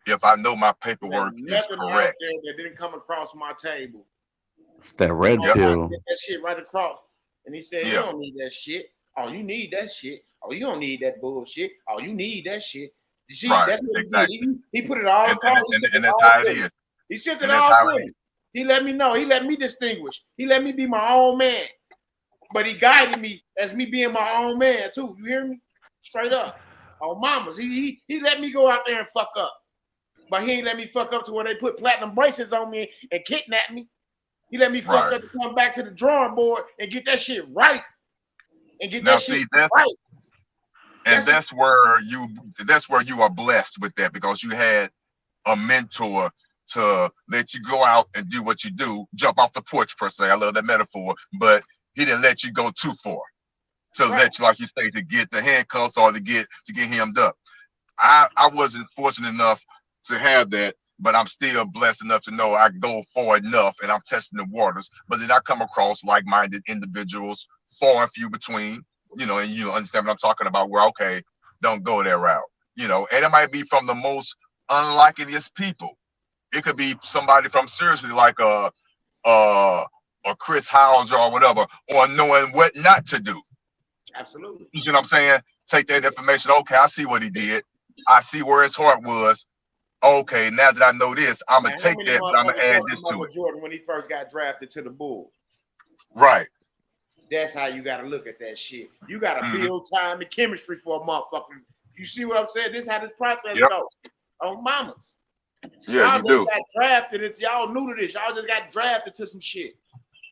If I know my paperwork is correct. That didn't come across my table. It's that red pill. That shit right across. And he said, you don't need that shit. Oh, you need that shit. Oh, you don't need that bullshit. Oh, you need that shit. You see, Right, that's what exactly. he did. He put it all across. And that's how it is. He sent it And that's all how to it me. is. He let me know. He let me distinguish. He let me be my own man. But he guided me as me being my own man too. You hear me? Straight up. Oh, mamas. He let me go out there and fuck up. But he ain't let me fuck up to where they put platinum bracelets on me and kidnap me. He let me fuck up to come back to the drawing board and get that shit right. And get that shit right. And that's where you are blessed with that, because you had a mentor to let you go out and do what you do, jump off the porch per se. I love that metaphor, but he didn't let you go too far to let you, like you say, to get the handcuffs or to get hemmed up. I wasn't fortunate enough to have that, but I'm still blessed enough to know I go far enough and I'm testing the waters. But then I come across like-minded individuals, far and few between, and you understand what I'm talking about, where, okay, don't go that route, and it might be from the most unlikeliest people. It could be somebody from seriously like a Chris Hauser or whatever, or knowing what not to do. Absolutely. You know what I'm saying? Take that information. Okay, I see what he did. I see where his heart was. Okay, now that I know this, I'm gonna take that, but I'm gonna add this to it. Jordan, when he first got drafted to the Bulls. Right. That's how you got to look at that shit. You got to build time and chemistry for a motherfucker. You see what I'm saying? This is how this process goes. On mamas. Yeah, y'all you do. Got drafted. It's y'all new to this. Y'all just got drafted to some shit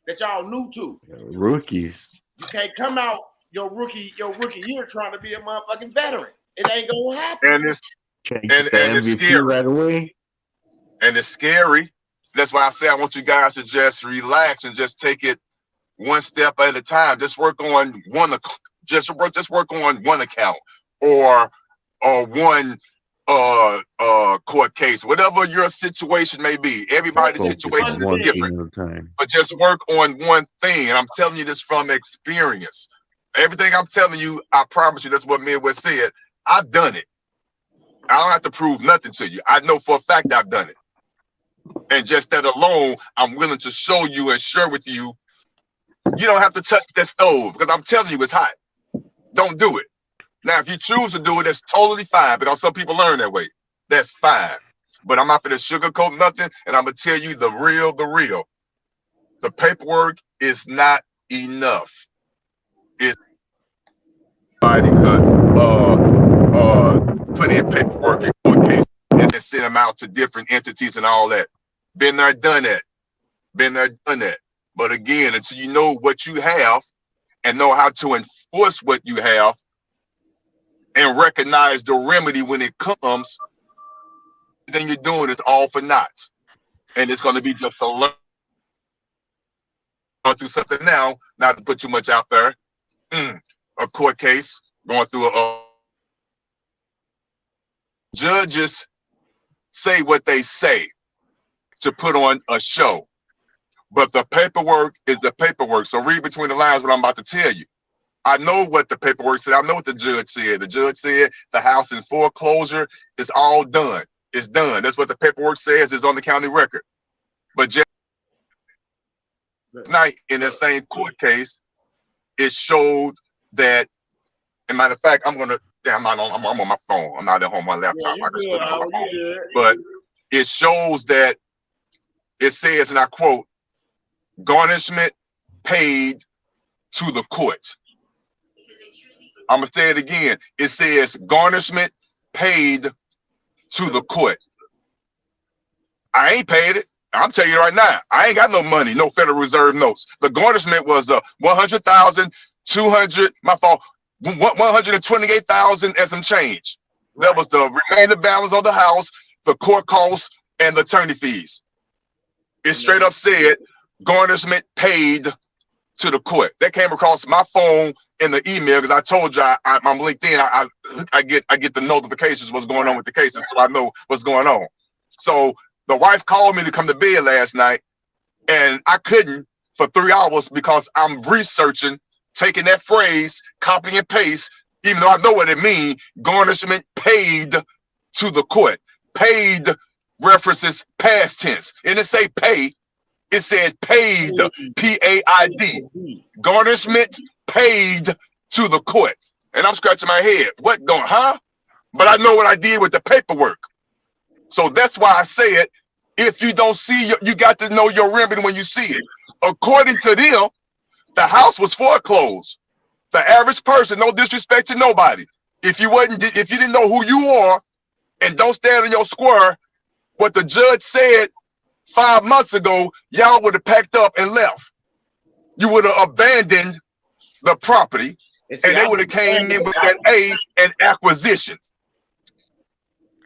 that y'all new to. Rookies. You can't come out your rookie year trying to be a motherfucking veteran. It ain't gonna happen. And it's MVP scary. Right away. And it's scary. That's why I say I want you guys to just relax and just take it one step at a time. Just work on one. Just work on one account or one court case, whatever your situation may be. Everybody's situation is different. But just work on one thing. And I'm telling you this from experience. Everything I'm telling you, I promise you, that's what Midwest said. I've done it. I don't have to prove nothing to you. I know for a fact I've done it. And just that alone, I'm willing to show you and share with you. You don't have to touch that stove, because I'm telling you it's hot. Don't do it. Now, if you choose to do it, that's totally fine, because some people learn that way. That's fine. But I'm not going to sugarcoat nothing, and I'm going to tell you the real. The paperwork is not enough. It's put in paperwork in court case and then send them out to different entities and all that. Been there, done that. Been there, done that. But again, until you know what you have and know how to enforce what you have and recognize the remedy when it comes, then you're doing it all for naught. And it's going to be just a learn through something now, not to put too much out there. A court case, going through judges say what they say to put on a show. But the paperwork is the paperwork. So read between the lines what I'm about to tell you. I know what the paperwork said. I know what the judge said. The judge said the house in foreclosure is all done. It's done. That's what the paperwork says. It's on the county record. But just night in the same court case, it showed that, as a matter of fact, I'm on my phone. I'm not at home on my laptop. I can split it on my phone. But it shows that it says, and I quote, garnishment paid to the court. I'm going to say it again. It says garnishment paid to the court. I ain't paid it. I'm telling you right now, I ain't got no money, no Federal Reserve notes. The garnishment was 100,200, my fault, 128,000 and some change. Right. That was the remaining balance of the house, the court costs, and the attorney fees. It straight up said garnishment paid to the court. That came across my phone in the email, because I told you I'm LinkedIn. I get the notifications what's going on with the cases, so I know what's going on. So the wife called me to come to bed last night, and I couldn't for 3 hours because I'm researching, taking that phrase, copy and paste, even though I know what it means. Garnishment paid to the court. Paid references past tense. It didn't say pay. It said paid, P-A-I-D. Garnishment paid to the court. And I'm scratching my head. What going, huh? But I know what I did with the paperwork. So that's why I said, if you don't see, you got to know your remedy when you see it. According to them, the house was foreclosed. The average person, no disrespect to nobody. If you didn't know who you are and don't stand in your square, what the judge said 5 months ago, y'all would have packed up and left. You would have abandoned the property, and they would have came in with an acquisition.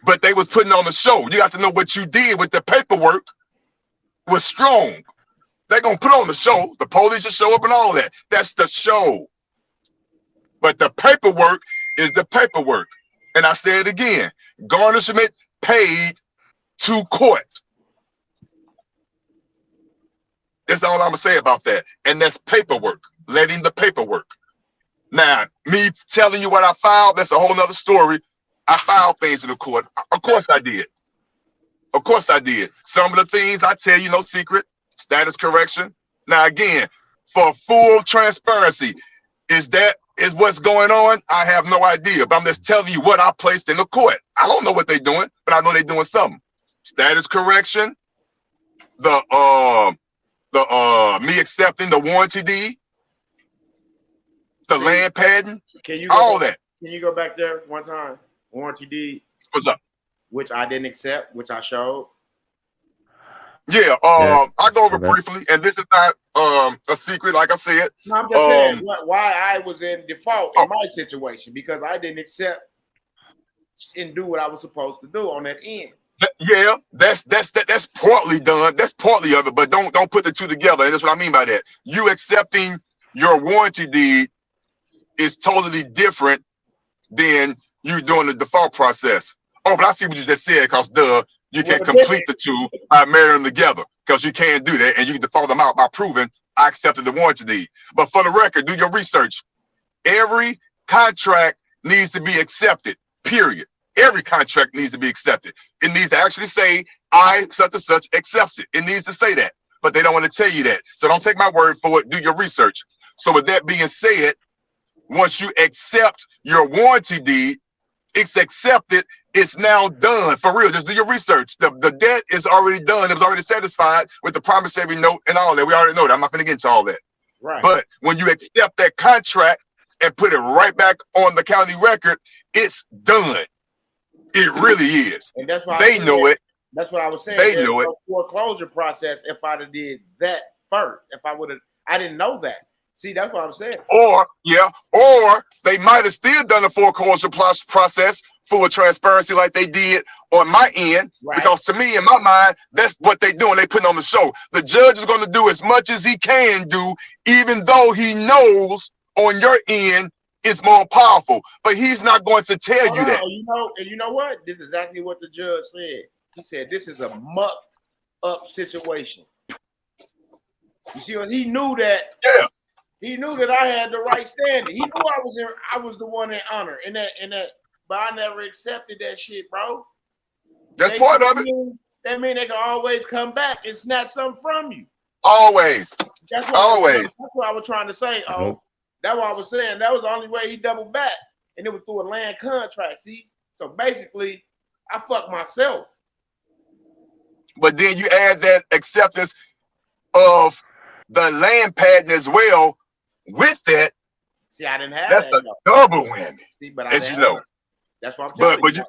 But they was putting on the show. You got to know what you did with the paperwork was strong. They're going to put on the show. The police will show up and all that. That's the show. But the paperwork is the paperwork. And I say it again, garnishment paid to court. That's all I'm going to say about that. And that's paperwork, letting the paperwork. Now, me telling you what I filed, that's a whole nother story. I filed things in the court. Of course I did. Of course I did. Some of the things I tell you, no secret, status correction. Now, again, for full transparency, is what's going on? I have no idea, but I'm just telling you what I placed in the court. I don't know what they're doing, but I know they're doing something. Status correction, me accepting the warranty deed, the land patent, all that. Can you go back there one time? Warranty deed. What's up? Which I didn't accept, which I showed. Yeah, I go over briefly, and this is not a secret, like I said. No, I'm just saying why I was in default in my situation, because I didn't accept and do what I was supposed to do on that end. Yeah, that's partly done. That's partly of it, but don't put the two together. And that's what I mean by that. You accepting your warranty deed is totally different than you doing the default process. Oh, but I see what you just said, because you can complete the two by marrying them together, because you can't do that, and you can default them out by proving I accepted the warranty deed. But for the record, do your research. Every contract needs to be accepted, period. Every contract needs to be accepted. It needs to actually say, I such and such accepts it. It needs to say that, but they don't want to tell you that. So don't take my word for it. Do your research. So with that being said, once you accept your warranty deed, it's accepted. It's now done. For real, just do your research. The debt is already done. It was already satisfied with the promissory note and all that. We already know that. I'm not going to get into all that. Right. But when you accept that contract and put it right back on the county record, it's done. It really is. And that's why they know it. That's what I was saying. They know it. Foreclosure process. If I'd have did that first, I didn't know that. See, that's what I'm saying. Or they might have still done a foreclosure process full of transparency like they did on my end. Right. Because to me, in my mind, that's what they're doing. They putting on the show. The judge is going to do as much as he can do, even though he knows on your end it's more powerful. But he's not going to tell you that. You know what? This is exactly what the judge said. He said this is a mucked up situation. You see, he knew that. Yeah. He knew that I had the right standing. He knew I was the one in honor in that, but I never accepted that shit, bro. That's part of it. That mean they can always come back and snatch something from you. Always. That's what I was trying to say. Oh, that's what I was saying. That was the only way he doubled back, and it was through a land contract. See, so basically, I fucked myself. But then you add that acceptance of the land patent as well. With that, see, I didn't have that's that. That's a double whammy. See, but as you know. That's what I'm telling you.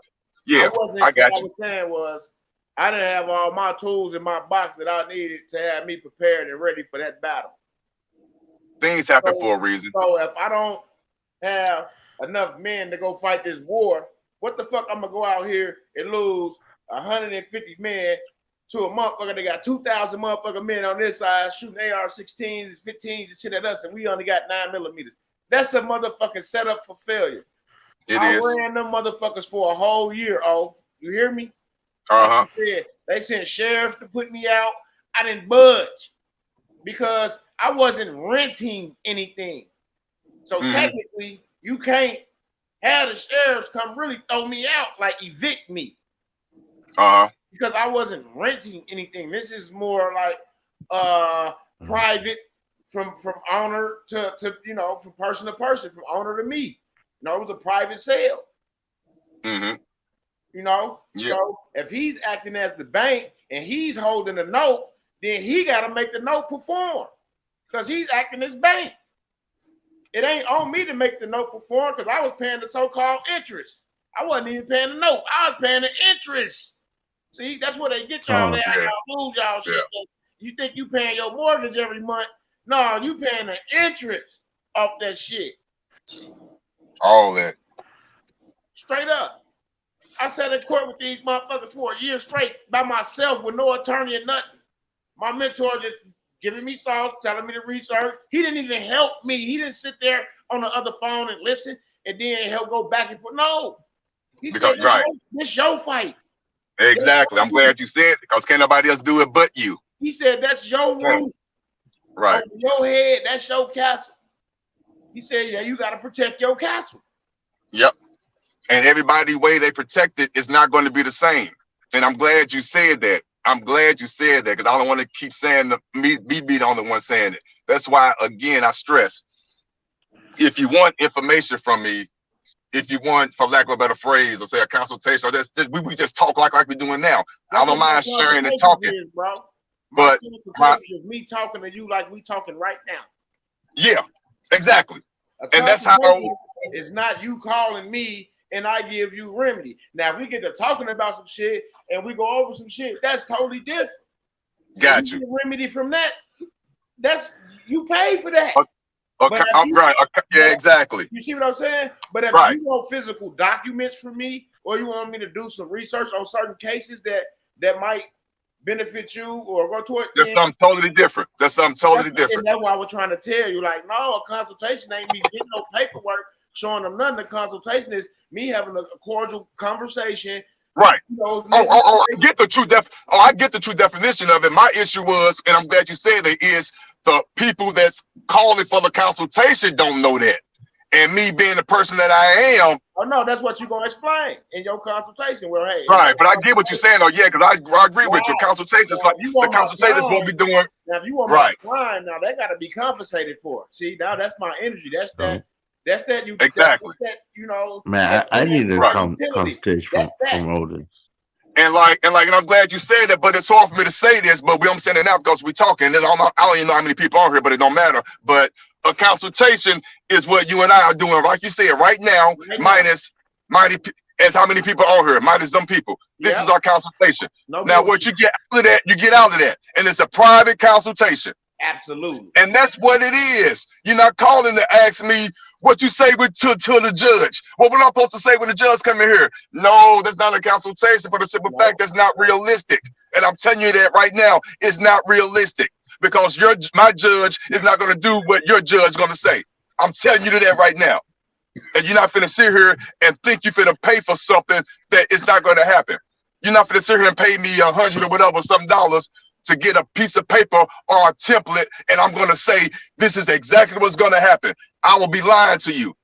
Yeah, I got you. What I was saying was, I didn't have all my tools in my box that I needed to have me prepared and ready for that battle. Things happen for a reason. So if I don't have enough men to go fight this war, what the fuck I'm gonna go out here and lose 150 men to a motherfucker that got 2,000 motherfucking men on this side shooting AR-16s, 15s, and shit at us, and we only got 9mm. That's a motherfucking setup for failure. I ran them motherfuckers for a whole year. Oh, you hear me? Uh-huh. They sent sheriffs to put me out. I didn't budge because I wasn't renting anything. So technically, you can't have the sheriffs come really throw me out, like evict me. Because I wasn't renting anything. This is more like private from owner to you know, from person to person, from owner to me. You know, it was a private sale. Mm-hmm. You know, Yeah. so if he's acting as the bank and he's holding the note, then he got to make the note perform because he's acting as bank. It ain't on me to make the note perform because I was paying the so-called interest. I wasn't even paying the note. I was paying the interest. See, that's where they get y'all at. Yeah. Y'all lose y'all shit. You think you paying your mortgage every month? No, you paying the interest off that shit. All that. Straight up. I sat in court with these motherfuckers for a year straight by myself with no attorney or nothing. My mentor just giving me sauce, telling me to research. He didn't even help me. He didn't sit there on the other phone and listen and then he'll go back and forth. No. He said, this your fight. Exactly. I'm glad you said it because can't nobody else do it but you. He said, that's your roof. Right. Over your head, that's your castle. He said, yeah, you got to protect your castle. Yep. And everybody way they protect it is not going to be the same. And I'm glad you said that. I'm glad you said that because I don't want to keep saying me be the only one saying it. That's why, again, I stress, if you want information from me, if you want, for lack of a better phrase, or say a consultation, or we just talk like we're doing now. I don't mind sharing and talking. Is, bro. But is me talking to you like we talking right now. Yeah, exactly. And that's how it's not you calling me and I give you remedy. Now, if we get to talking about some shit and we go over some shit, that's totally different. Got you. Get remedy from that. That's you pay for that. Okay, right. Okay, yeah, exactly. You see what I'm saying? But if you want physical documents from me, or you want me to do some research on certain cases that might benefit you or go to it, that's something totally different. That's something totally different. And that's why I was trying to tell you, like, no, a consultation ain't me getting no paperwork showing them nothing. The consultation is me having a cordial conversation. Right. You know, I get the true I get the true definition of it. My issue was, and I'm glad you said it, is the people that's calling for the consultation don't know that. And me being the person that I am. Oh no, that's what you're gonna explain in your consultation. Well, hey, right, but I get what you're saying. Oh yeah, because I agree with you. Consultations, like the consultators will be doing. Now, if you want my time, now they got to be compensated for. See, now that's my energy. That's that. That's that. You exactly. That's that, you know. Man, I need a consultation from Odin. And I'm glad you said that, but it's hard for me to say this, but I'm saying it now because we're talking. I don't even know how many people are here, but it don't matter. But a consultation is what you and I are doing, like you said, right now, minus as how many people are here, minus some people. This is our consultation. Now, what you get out of that, you get out of that. And it's a private consultation. Absolutely. And that's what it is. You're not calling to ask me what you say to the judge. What am I supposed to say when the judge come in here? No, that's not a consultation for the simple fact that's not realistic. And I'm telling you that right now, it's not realistic because my judge is not going to do what your judge is going to say. I'm telling you that right now. And you're not finna sit here and think you're finna pay for something that is not going to happen. You're not finna sit here and pay me $100 or whatever, some dollars to get a piece of paper or a template, and I'm going to say, this is exactly what's going to happen. I will be lying to you.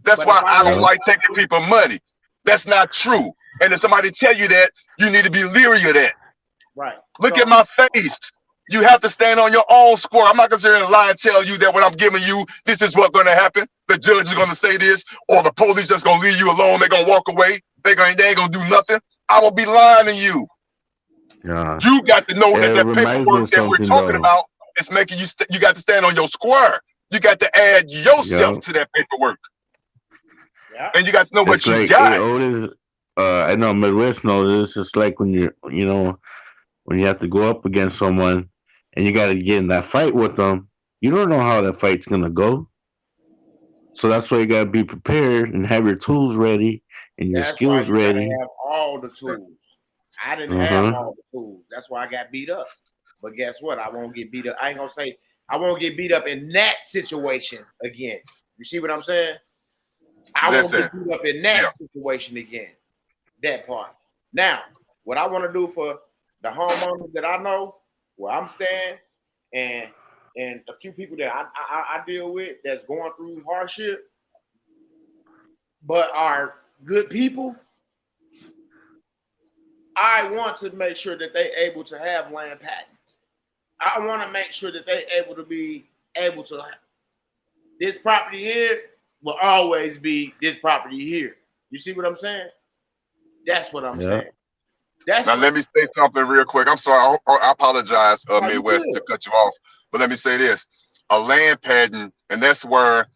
That's why I don't like taking people money. That's not true. And if somebody tell you that, you need to be leery of that. Right. Look at my face. You have to stand on your own square. I'm not going to sit here and lie and tell you that what I'm giving you, this is what's going to happen. The judge is going to say this, or the police just going to leave you alone. They're going to walk away. They ain't going to do nothing. I will be lying to you. Yeah. You got to know that the paperwork that we're talking about is making you got to stand on your square. You got to add yourself to that paperwork. Yeah. And you got to know what you got. Otis, I know Midwest knows this. It's like when when you have to go up against someone and you got to get in that fight with them, you don't know how that fight's going to go. So that's why you got to be prepared and have your tools ready and your skills ready. You have all the tools. I didn't have all the tools. That's why I got beat up. But guess what? I won't get beat up. I ain't going to say I won't get beat up in that situation again. You see what I'm saying? I won't get beat up in that situation again. That part. Now, what I want to do for the homeowners that I know, where I'm staying, and a few people that I deal with that's going through hardship, but are good people, I want to make sure that they're able to have land patents. I want to make sure that they're able to be able to. This property here will always be this property here. You see what I'm saying? That's what I'm saying. That's now, let me say something real quick. I'm sorry. I apologize, Midwest, to cut you off. But let me say this. A land patent, and that's where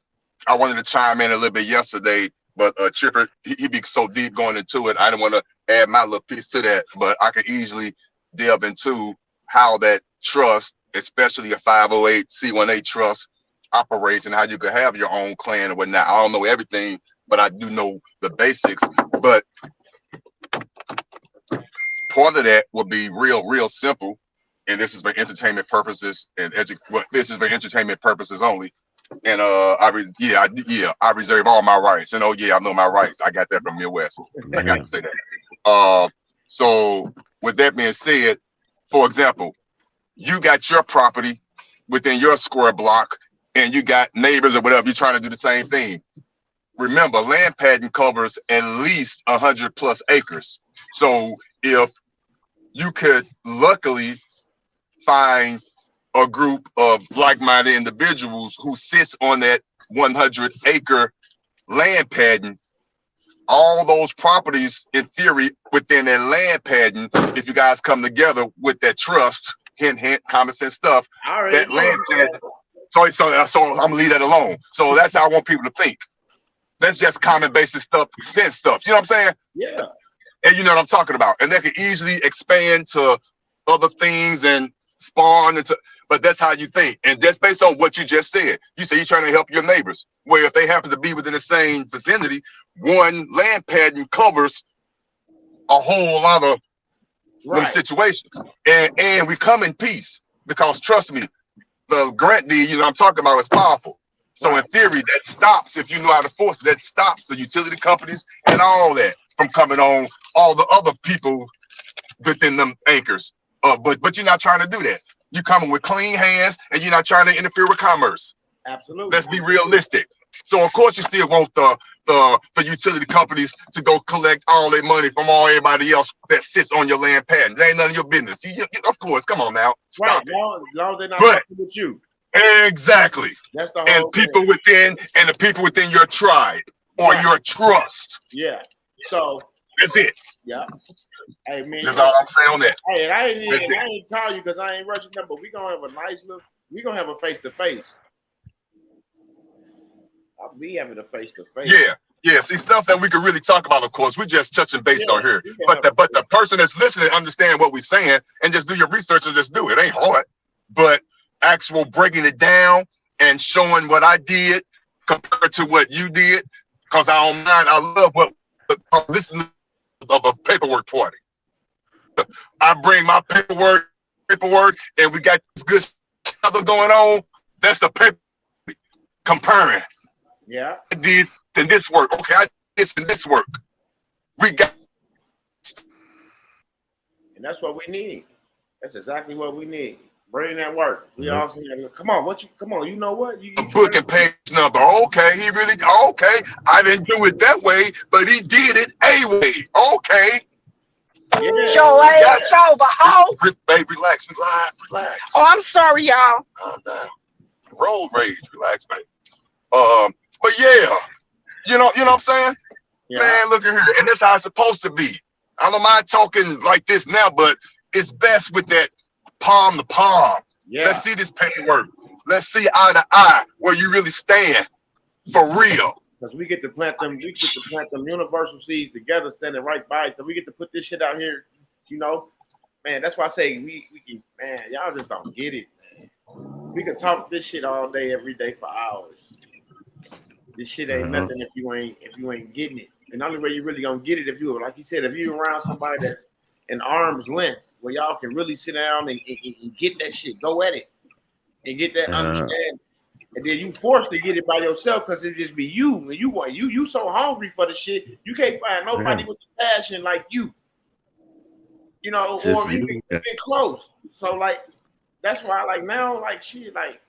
I wanted to chime in a little bit yesterday, but Chipper, he be so deep going into it. I didn't want to add my little piece to that, but I could easily delve into how that trust, especially a 508c1a trust, operates and how you could have your own clan and whatnot. I don't know everything, but I do know the basics. But part of that will be real simple, and this is for entertainment purposes and this is for entertainment purposes only. And I reserve all my rights. And I know my rights. I got that from Midwest. I got to say that. So with that being said, for example, you got your property within your square block, and you got neighbors or whatever. You're trying to do the same thing. Remember, land patent covers at least 100+ acres. So if you could luckily find a group of like-minded individuals who sits on that 100-acre land patent, all those properties, in theory, within that land patent, if you guys come together with that trust, hint, common sense stuff, that land patent. So I'm gonna leave that alone. So that's how I want people to think. That's just common basic stuff, sense stuff. You know what I'm saying? Yeah. And you know what I'm talking about. And that could easily expand to other things and spawn into. But that's how you think. And that's based on what you just said. You say you're trying to help your neighbors. Where if they happen to be within the same vicinity, one land patent covers a whole lot of them situations. And we come in peace, because trust me, the grant deed, I'm talking about, is powerful. So in theory, that stops, if you know how to force it, that stops the utility companies and all that from coming on all the other people within them acres. But you're not trying to do that. You're coming with clean hands, and you're not trying to interfere with commerce. Absolutely. Let's be realistic. So of course you still want the utility companies to go collect all their money from everybody else that sits on your land patent. That ain't none of your business. Of course, come on now, stop it. As long as they're not fucking with you. Exactly. That's the whole and people thing. and the people within your tribe or your trust. Yeah. So that's it. Yeah. Hey man. That's all I'm saying on that. Hey, and I ain't call you because I ain't rushing them, but we gonna have a nice look. We gonna have a face-to-face. I'll be having a face-to-face. Yeah. See, stuff that we could really talk about, of course. We're just touching base on here. But the person that's listening understand what we're saying, and just do your research and just do it. It ain't hard. But actual breaking it down and showing what I did compared to what you did, because I don't mind. I love what listen of a paperwork party. I bring my paperwork, and we got this good stuff going on. That's the paper comparing. Yeah. I did in this work. Okay, I did this in this work. We got, and that's what we need. That's exactly what we need. Bring that work. We all say, come on, you know what? You book and page number. Okay, he really, okay. I didn't do it that way, but he did it a way. Okay. Yeah. Show ass over, ho. Babe, relax. Relax. Oh, I'm sorry, y'all. Calm down. Roll rage. Relax, babe. But yeah, you know what I'm saying? Yeah. Man, look at here. And that's how it's supposed to be. I don't mind talking like this now, but it's best with that palm to palm. Yeah. Let's see this paperwork. Let's see eye to eye where you really stand for real. Because we get to plant them universal seeds together, standing right by it. So we get to put this shit out here, Man, that's why I say we can, man, y'all just don't get it, man. We can talk this shit all day, every day for hours. This shit ain't nothing if you ain't getting it. And the only way you really gonna get it if you, like you said, if you're around somebody that's an arm's length, where y'all can really sit down and get that shit, go at it, and get that understanding. And then you forced to get it by yourself because it just be you, and you so hungry for the shit, you can't find nobody with the passion like you. Or you been close. So like that's why like now like shit like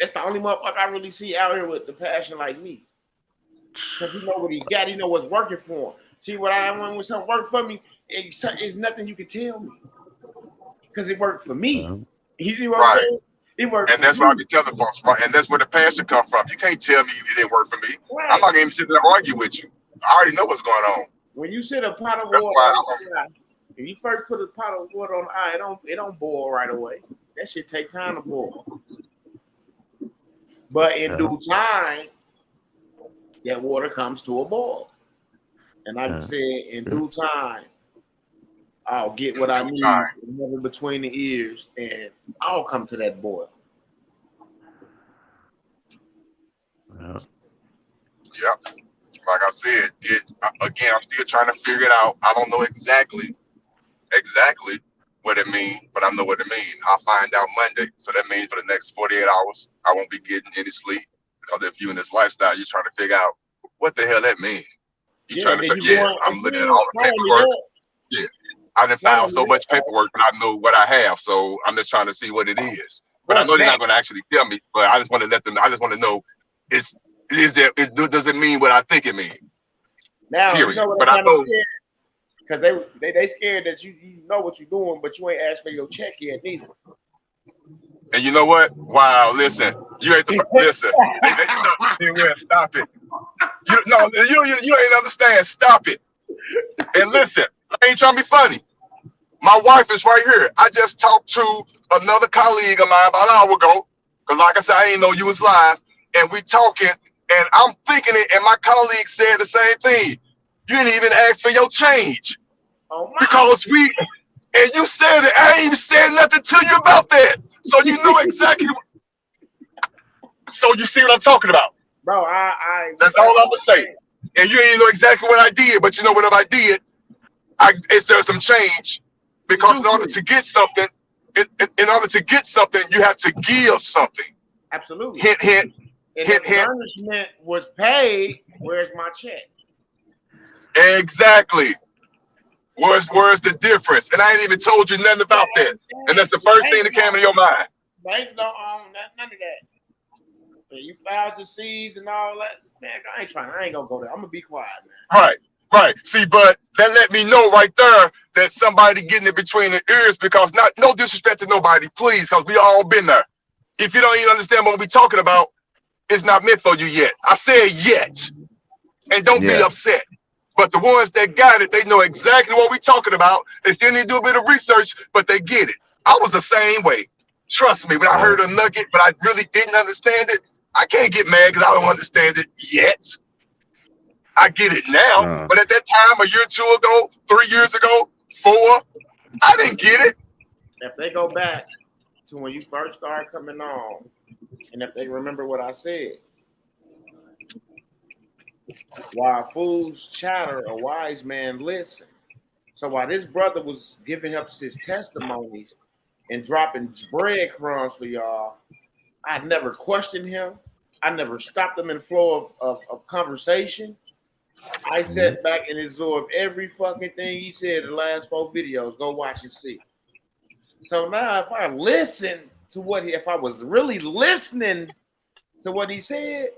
that's the only motherfucker I really see out here with the passion like me. Because he know what he got, he know what's working for him. See what I want when something work for me, it's nothing you can tell me. Because it worked for me. You see what I'm saying? He worked And for that's where I you. be telling folks, right? And that's where the passion come from. You can't tell me it didn't work for me. I'm Right. not even sitting there and argue with you. I already know what's going on. When you set a pot of That's water why on the fire, when you first put a pot of water on the eye, it don't boil right away. That shit take time to boil. But in due time, that water comes to a boil. And I said, in due time, I'll get what I need, never between the ears, and I'll come to that boil. Yep. Like I said, again, I'm still trying to figure it out. I don't know exactly what it means, but I know what it means. I'll find out Monday. So that means for the next 48 hours, I won't be getting any sleep. Because if you're in this lifestyle, you're trying to figure out what the hell that means. You're trying to figure, I'm looking at all the paperwork. Yeah. I done filed so much paperwork that I know what I have. So I'm just trying to see what it is. But I know they're not going to actually tell me. But I just want to let them, I just want to know, does it mean what I think it means? Now, period. you know what But I'm I know, because they scared that you know what you're doing, but you ain't asked for your check yet neither. and you know what? Wow, listen, you ain't the listen. Stop it. You ain't understand. Stop it. And listen, I ain't trying to be funny. My wife is right here. I just talked to another colleague of mine about an hour ago. Because like I said, I ain't know you was live. And we talking, and I'm thinking it, and my colleague said the same thing. You didn't even ask for your change. Oh my. Because and you said it. I ain't even said nothing to you about that. So you know exactly. So you see what I'm talking about. Bro, That's all I'm going to say. And you ain't know exactly what I did, but you know what I did? There's some change. Because in order to get something, you have to give something. Absolutely. Hint, hint. And hint, the hint. punishment was paid. Where's my check? Exactly. Where's the difference? And I ain't even told you nothing about that. And that's the first thing that came to your mind. Banks don't own none of that. And you filed the C's and all that. Man, I ain't gonna go there. I'm gonna be quiet, man. Right. See, but that let me know right there that somebody getting it between the ears, because no disrespect to nobody, please, because we all been there. If you don't even understand what we talking about, it's not meant for you yet. I said yet. And don't be upset. But the ones that got it, they know exactly what we talking about. They still need to do a bit of research, but they get it. I was the same way. Trust me, when I heard a nugget, but I really didn't understand it, I can't get mad because I don't understand it yet. I get it now, but at that time, a year or two ago, 3 years ago, 4, I didn't get it. If they go back to when you first started coming on, and if they remember what I said, while fools chatter, a wise man listen. So while this brother was giving up his testimonies and dropping breadcrumbs for y'all, I never questioned him. I never stopped him in the flow of conversation. I sat back and absorbed every fucking thing he said in the last 4 videos. Go watch and see. So now if I listen to if I was really listening to what he said,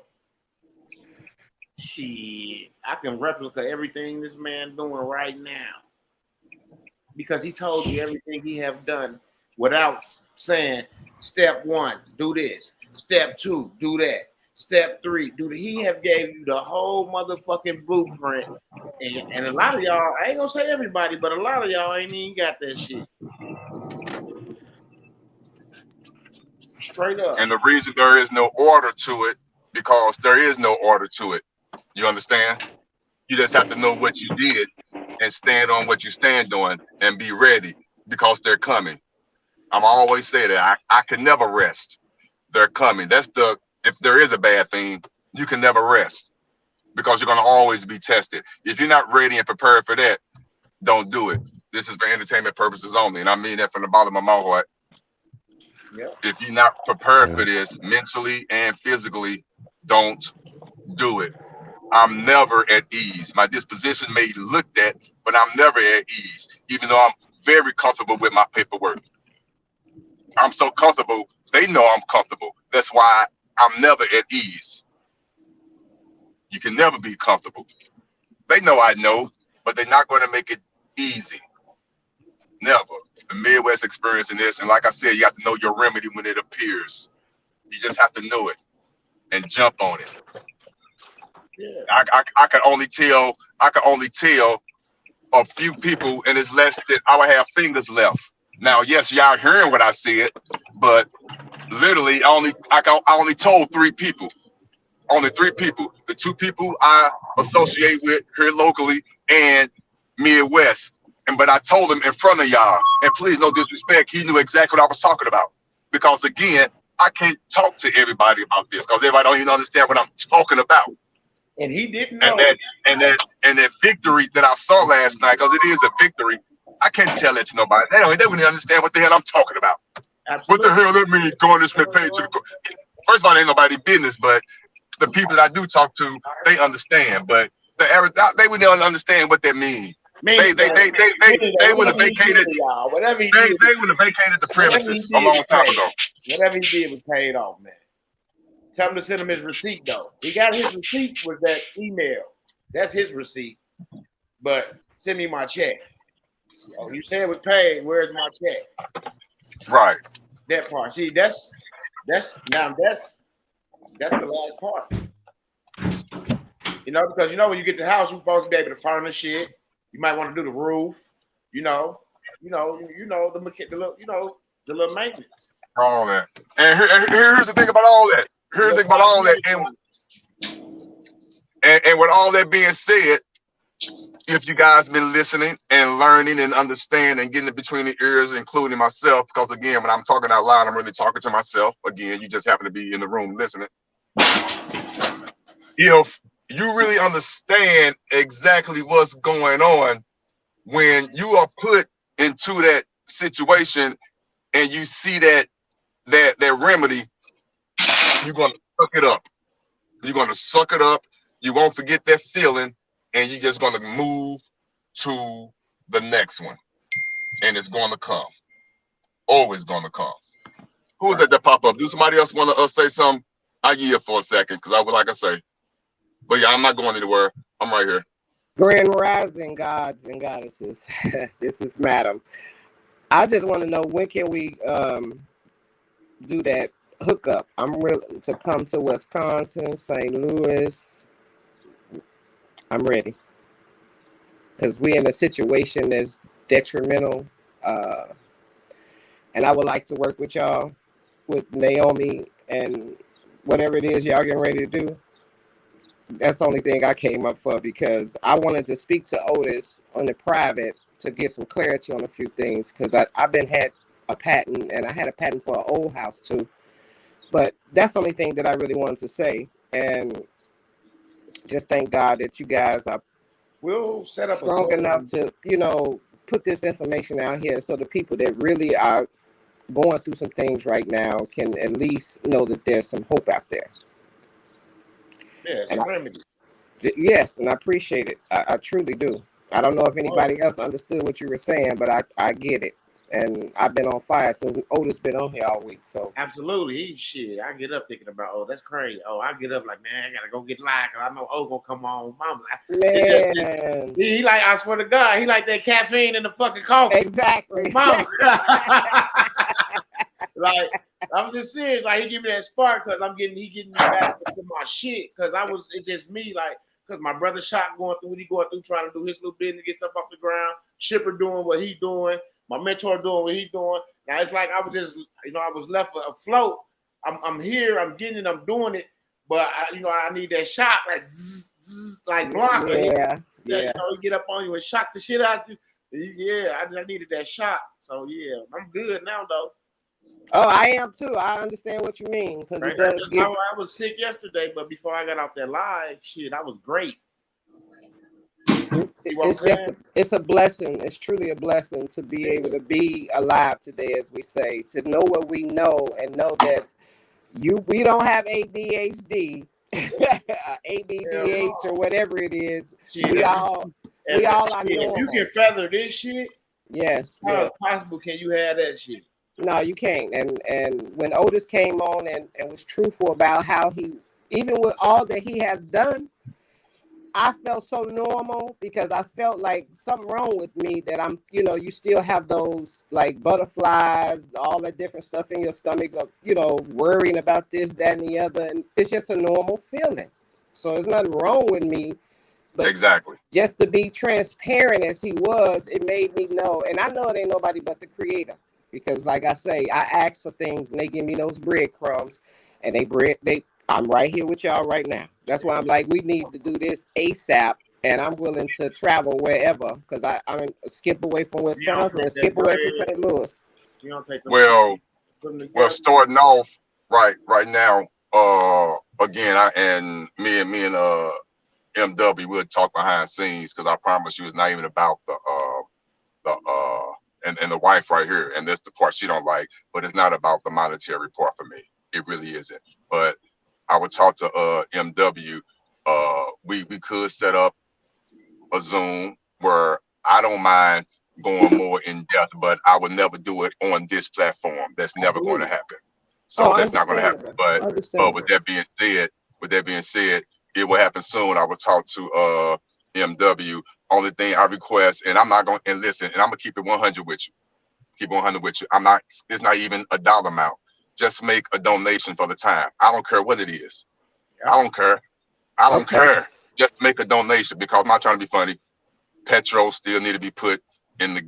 shit, I can replicate everything this man doing right now. Because he told you everything he have done without saying, step 1, do this. Step 2, do that. Step 3, do that. He have gave you the whole motherfucking blueprint. And a lot of y'all, I ain't gonna say everybody, but a lot of y'all ain't even got that shit. Straight up. And the reason there is no order to it, because there is no order to it. You understand? You just have to know what you did and stand on what you stand on and be ready, because they're coming. I'm always say that I can never rest. They're coming. If there is a bad thing, you can never rest, because you're going to always be tested. If you're not ready and prepared for that, don't do it. This is for entertainment purposes only. And I mean that from the bottom of my heart. Yep. If you're not prepared for this mentally and physically, don't do it. I'm never at ease. My disposition may look that, but I'm never at ease, even though I'm very comfortable with my paperwork. I'm so comfortable, they know I'm comfortable. That's why I'm never at ease. You can never be comfortable. They know I know, but they're not going to make it easy. Never. the Midwest experiencing this. And like I said, you have to know your remedy when it appears. You just have to know it and jump on it. Yeah. I can only tell a few people, and it's less than I would have fingers left. Now, yes, y'all hearing what I said, but literally, I only told 3 people. Only 3 people. The 2 people I associate with here locally and Midwest. But I told him in front of y'all, and please no disrespect, he knew exactly what I was talking about. Because again, I can't talk to everybody about this because everybody don't even understand what I'm talking about. And he didn't know. And that victory that I saw last night, because it is a victory, I can't tell that to nobody. They wouldn't even understand what the hell I'm talking about. Absolutely. What the hell that means going this page to the first of all, it ain't nobody business, but the people that I do talk to, they understand. But the average, they wouldn't understand what that means. They would have vacated. Whatever he did, they would have vacated the premises a long time ago. Whatever he did was paid off, man. Tell him to send him his receipt, though. He got his receipt was that email. That's his receipt. But send me my check. Oh, you said it was paid. Where's my check? Right. That part. See, that's the last part. You know, because when you get to the house, you're supposed to be able to furnish shit. You might want to do the roof. The little maintenance. All that. And here's the thing about all that. And with all that being said, if you guys been listening and learning and understanding and getting it between the ears, including myself, because again, when I'm talking out loud, I'm really talking to myself. Again, you just happen to be in the room listening. If you really understand exactly what's going on when you are put into that situation and you see that remedy, you're going to suck it up. You're going to suck it up. You won't forget that feeling, and you're just going to move to the next one. And it's going to come. Always going to come. Who is that pop up? Do somebody else want to say something? I yield for a second, because I would like to say. But yeah, I'm not going anywhere. I'm right here. Grand Rising gods and goddesses. This is Madam. I just want to know, when can we do that hookup? I'm willing to come to Wisconsin, St. Louis. I'm ready. Because we're in a situation that's detrimental. And I would like to work with y'all, with Naomi, and whatever it is y'all getting ready to do. That's the only thing I came up for, because I wanted to speak to Otis on the private to get some clarity on a few things, because I've had a patent, and I had a patent for an old house too. But that's the only thing that I really wanted to say. And just thank God that you guys are set up strong enough to, put this information out here so the people that really are going through some things right now can at least know that there's some hope out there. Yes, and I appreciate it. I truly do. I don't know if anybody else understood what you were saying, but I get it. And I've been on fire since Otis been on here all week. So absolutely, shit. I get up thinking about, that's crazy. I get up like, man, I gotta go get live because I know gonna come on. Mama, man, he like, I swear to God, he like that caffeine in the fucking coffee. Exactly, Mama. Like, I'm just serious. Like, he give me that spark because he getting me back to my shit. Because it's just me, like, because my brother Shot going through what he going through, trying to do his little business, get stuff off the ground. Shipper doing what he doing. My mentor doing what he doing. Now it's like I was just, I was left afloat. I'm here, I'm getting it, I'm doing it, but I need that shot, like zzz, zzz, like blocker. Yeah. Get up on you and shock the shit out of you. Yeah, I needed that shot. So yeah, I'm good now though. Oh, I am too. I understand what you mean. Because I was sick yesterday, but before I got off that live, shit, I was great. It's a blessing. It's truly a blessing to be able to be alive today, as we say, to know what we know and know that we don't have ADHD, ADDH, or whatever it is. We all are normal. If you can feather this shit, yes. How is possible can you have that shit? No, you can't. And when Otis came on and was truthful about how he, even with all that he has done, I felt so normal because I felt like something wrong with me that I'm, you know, you still have those like butterflies, all that different stuff in your stomach of, you know, worrying about this, that, and the other. And it's just a normal feeling. So there's nothing wrong with me. But Exactly. just to be transparent as he was, it made me know. And I know it ain't nobody but the creator. Because like I say, I ask for things and they give me those breadcrumbs and I'm right here with y'all right now. That's why I'm like, we need to do this ASAP. And I'm willing to travel wherever because I'm skip away from Wisconsin and skip away from St. Louis. You don't take them. Well, Put them together. well, starting off right now. Again, me and MW we'll talk behind scenes because I promise you it's not even about and the wife right here, and that's the part she don't like, but it's not about the monetary part for me. It really isn't. But I would talk to MW. We could set up a Zoom where I don't mind going more in depth, but I would never do it on this platform. That's never going to happen. So that's not going to happen. But with that being said, it will happen soon. I will talk to MW. Only thing I request, and I'm not going to listen, and I'm gonna keep it 100 with you. Keep it 100 with you. It's not even a dollar amount. Just make a donation for the time. I don't care what it is. I don't care. I don't care. Just make a donation because I'm not trying to be funny. Petrol still need to be put in the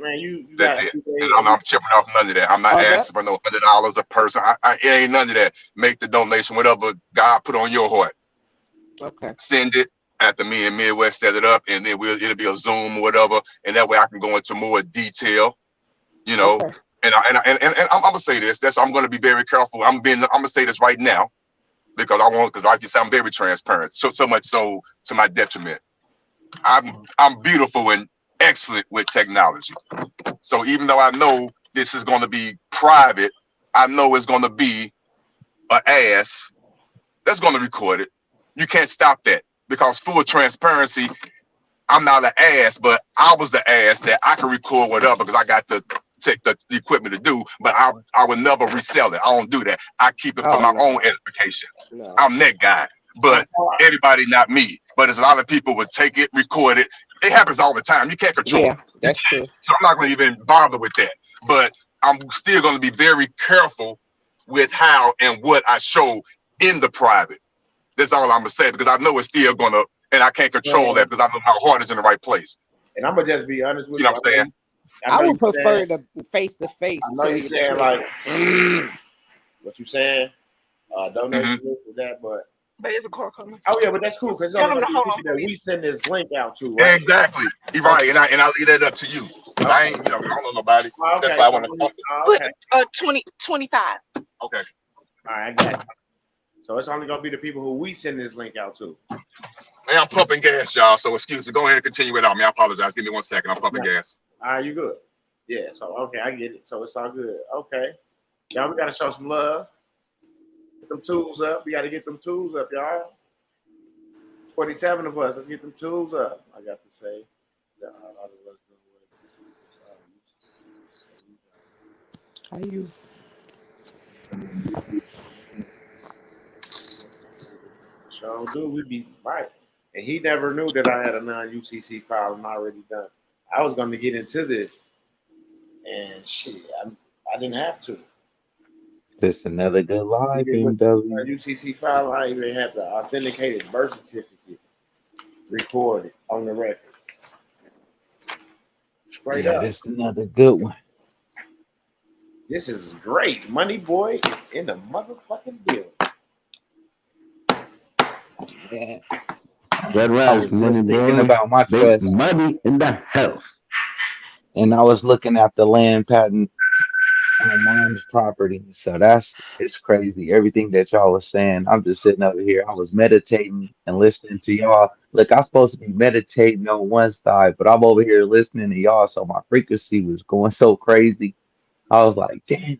Man, you that's it. And I'm chipping off none of that. I'm not asking for no $100 a person. It ain't none of that. Make the donation, whatever God put on your heart. Okay. Send it after me and Midwest set it up, and then it'll be a Zoom or whatever, and that way I can go into more detail. You know, and I'm gonna say this. I'm gonna be very careful. I'm gonna say this right now because like you said, I'm very transparent. So much so to my detriment. I'm beautiful and excellent with technology. So even though I know this is going to be private, I know it's going to be an ass that's going to record it. You can't stop that because full transparency, I'm not an ass, but I was the ass that I can record whatever because I got the equipment to do, but I would never resell it. I don't do that. I keep it for my own edification. No. I'm that guy. But everybody, not me. But there's a lot of people would take it, record it. It happens all the time. You can't control it. That's true. So I'm not going to even bother with that. But I'm still going to be very careful with how and what I show in the private. That's all I'm going to say because I know it's still going to, and I can't control that because I know my heart is in the right place. And I'm going to just be honest with you. You know what I'm saying? I would prefer the face-to-face. I know you're saying like, what you saying? Donation for that, but there's a call coming. Oh yeah, but that's cool because that we send this link out to. Right? Exactly. You're right, and I leave that up to you. I ain't, I don't know nobody. Okay. That's why I want to talk to. Put 25. Okay. All right, I got it. So it's only gonna be the people who we send this link out to. Hey, I'm pumping gas, y'all. So excuse me. Go ahead and continue without me. I apologize. Give me 1 second. I'm pumping gas. All right, you good? Yeah. So okay, I get it. So it's all good. Okay, y'all, we gotta show some love. Get them tools up. We gotta get them tools up, y'all. 47 of us. Let's get them tools up. I got to say. How you? So dude, we'd be right. And he never knew that I had a non-UCC file and already done. I was going to get into this, and shit, I didn't have to. Just another good live, Even BMW. with UCC file, I even had the authenticated birth certificate recorded on the record. Straight up. This is another good one. This is great. Money Boy is in the motherfucking building. Yeah. Red I was Rags, just money thinking boy. about my Big trust, money in the house. and I was looking at the land patent on mom's property. So it's crazy. Everything that y'all was saying, I'm just sitting over here. I was meditating and listening to y'all. Look, I'm supposed to be meditating on one side, but I'm over here listening to y'all. So my frequency was going so crazy. I was like, damn,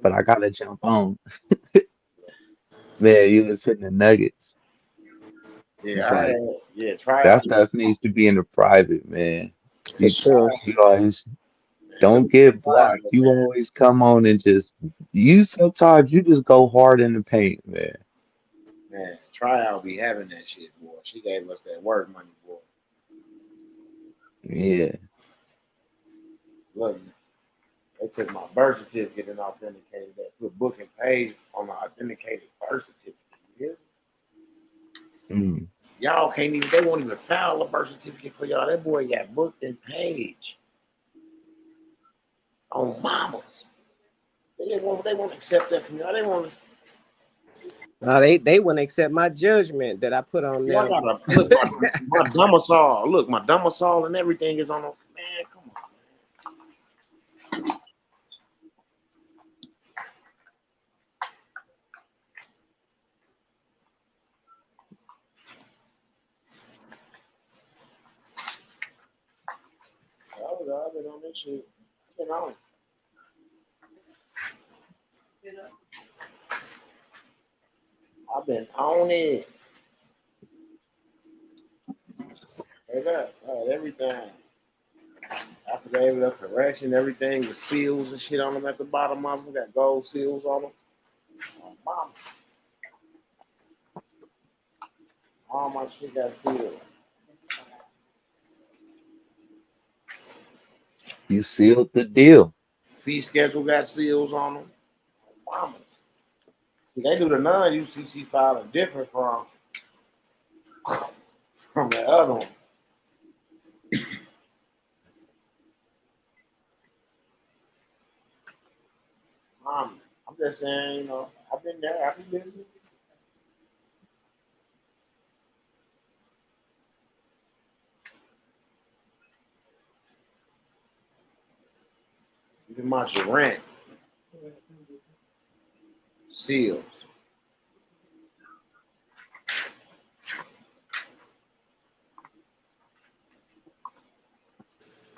but I gotta jump on. Man, you was hitting the nuggets. Yeah, try That out. stuff needs to be in the private, man. For sure. You guys don't get blocked. You always come on and sometimes you just go hard in the paint, man. Man, tryout be having that shit, boy. She gave us that work money, boy. Yeah. Look, they took my birth certificate and authenticated that. Put booking page on the authenticated birth certificate. You hear? Mm. Y'all can't even, they won't even file a birth certificate for y'all. That boy got booked and page on mamas. They won't accept that from y'all. They want They wouldn't accept my judgment that I put on y'all them. gotta look my domicile. Look, my domicile and everything is on. Man, come on. I've been on this shit. I've been on. I've been on it. Hey, that, everything. Affidavit of correction, everything with seals and shit on them at the bottom of them. Got gold seals on them. Oh, mama. All my shit got seals. You sealed the deal. Fee schedule got seals on them. Oh, mama. See, they do the non-UCC filing different from the other one. I'm just saying, you know, I've been there. I've been listening. You can mark your rent. Seals.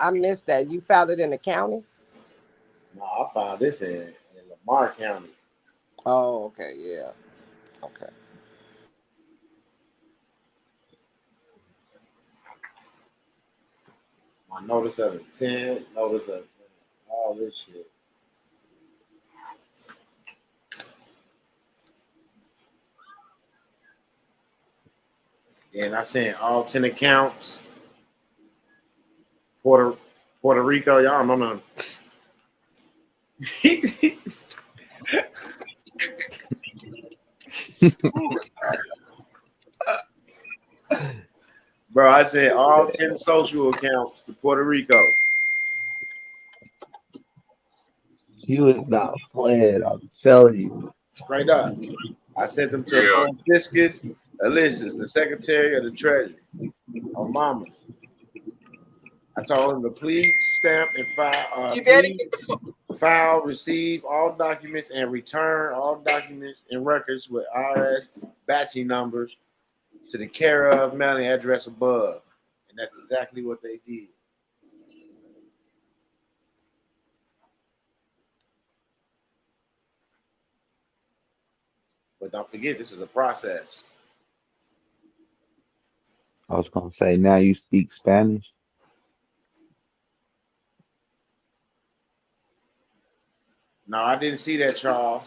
I missed that. You filed it in the county? No, I found this in Lamar County. Oh, okay, yeah. Okay. My notice of intent, notice of all this shit. And I sent all 10 accounts. Puerto Rico, y'all know none. Bro, I sent all 10 social accounts to Puerto Rico. You is not playing, I'm telling you. Straight up. I sent them to Yeah. Franciscus Alyssus, the Secretary of the Treasury. On mama. I told him to please stamp and file, receive all documents, and return all documents and records with IRS batching numbers to the care of mailing address above. And that's exactly what they did. But don't forget, this is a process. I was gonna say, now you speak Spanish. No, I didn't see that, Charles.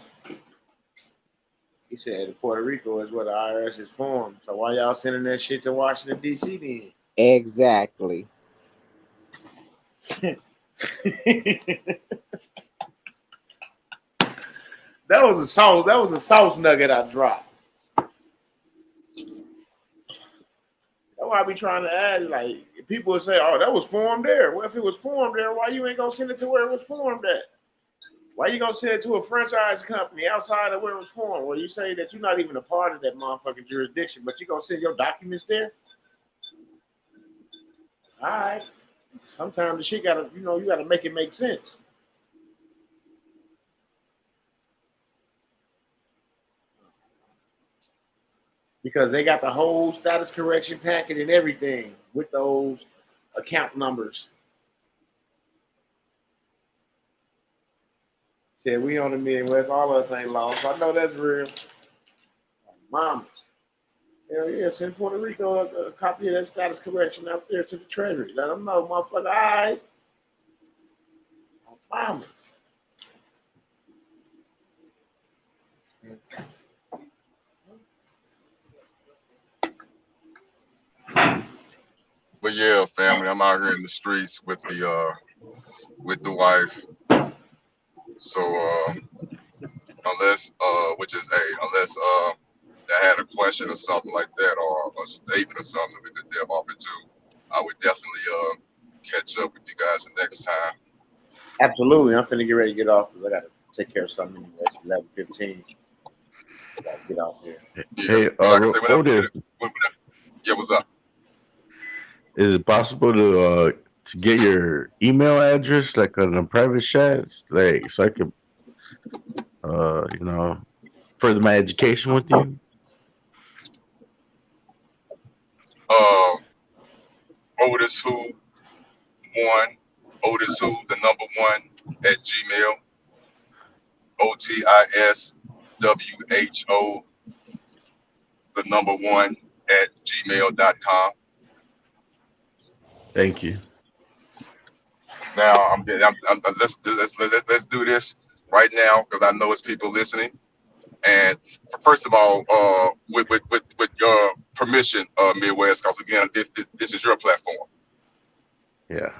He said Puerto Rico is where the IRS is formed. So why y'all sending that shit to Washington, D.C. then? Exactly. That was a sauce nugget I dropped. That's why I be trying to add, like, people would say, oh, that was formed there. Well, if it was formed there, why you ain't gonna send it to where it was formed at? Why you gonna send it to a franchise company outside of where it was formed? Well, you say that you're not even a part of that motherfucking jurisdiction, but you gonna send your documents there? All right. Sometimes the shit gotta, you gotta make it make sense. Because they got the whole status correction packet and everything with those account numbers. Said we on the Midwest, all of us ain't lost. I know that's real. Mamas. Hell yeah, send Puerto Rico a copy of that status correction out there to the Treasury. Let them know, motherfucker, all right. Mamas. But yeah, family, I'm out here in the streets with the wife. So unless I had a question or something like that, or a statement or something we could delve off into, I would definitely catch up with you guys the next time. Absolutely. I'm finna get ready to get off because I gotta take care of something anyway. It's 11:15. I gotta get off here. Yeah. Hey, And like I said, Otis, yeah, what's up? is it possible to get your email address like on a private chat, like so I could further my education with you? Otis who one, Otis who the number one at Gmail, OTISWHO the number one at gmail.com. Thank you. Now let's do this right now because I know it's people listening. And first of all, with your permission, Midwest, because again, this is your platform. Yeah.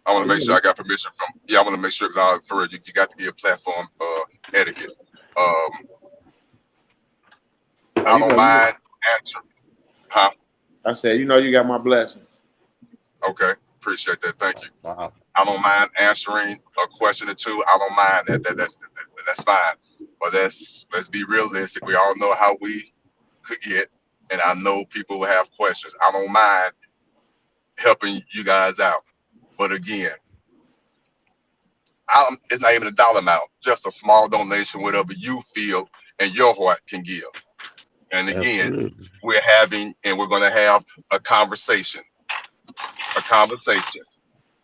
I want to make sure I got permission from. Yeah, I want to make sure because for you got to give platform etiquette. I don't mind answering. Huh? I said, you got my blessings. Okay, appreciate that. Thank you. Wow. I don't mind answering a question or two. I don't mind that's fine. But let's be realistic. We all know how we could get, and I know people will have questions. I don't mind helping you guys out. But again, it's not even a dollar amount, just a small donation, whatever you feel and your heart can give. And again, Absolutely. we're going to have a conversation.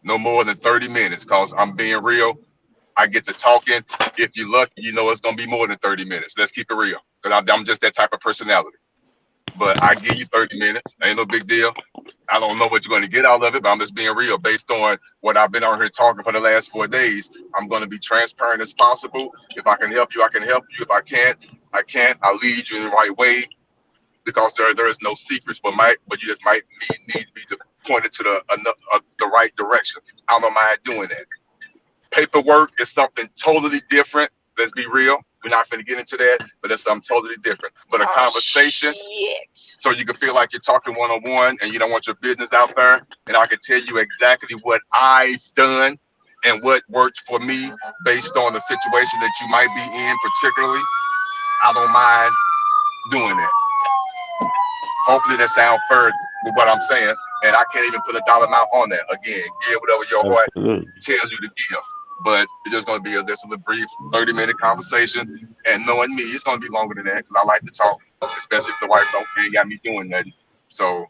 No more than 30 minutes, because I'm being real. I get to talking. If you're lucky, it's going to be more than 30 minutes. Let's keep it real, because I'm just that type of personality. But I give you 30 minutes. Ain't no big deal. I don't know what you're going to get out of it, but I'm just being real based on what I've been out here talking for the last 4 days. I'm going to be transparent as possible. If I can help you, I can help you. If I can't. I'll lead you in the right way, because there is no secrets, but you just might need to be pointed to the right direction. I don't mind doing that. Paperwork is something totally different. Let's be real. We're not going to get into that, but it's something totally different. But a conversation, so you can feel like you're talking one-on-one and you don't want your business out there. And I can tell you exactly what I've done and what worked for me based on the situation that you might be in particularly. I don't mind doing that. Hopefully that sounds fair with what I'm saying. And I can't even put a dollar amount on that. Again, give whatever your heart tells you to give. But it's just going to be just a brief 30-minute conversation. And knowing me, it's going to be longer than that because I like to talk, especially if the wife ain't got me doing nothing. So,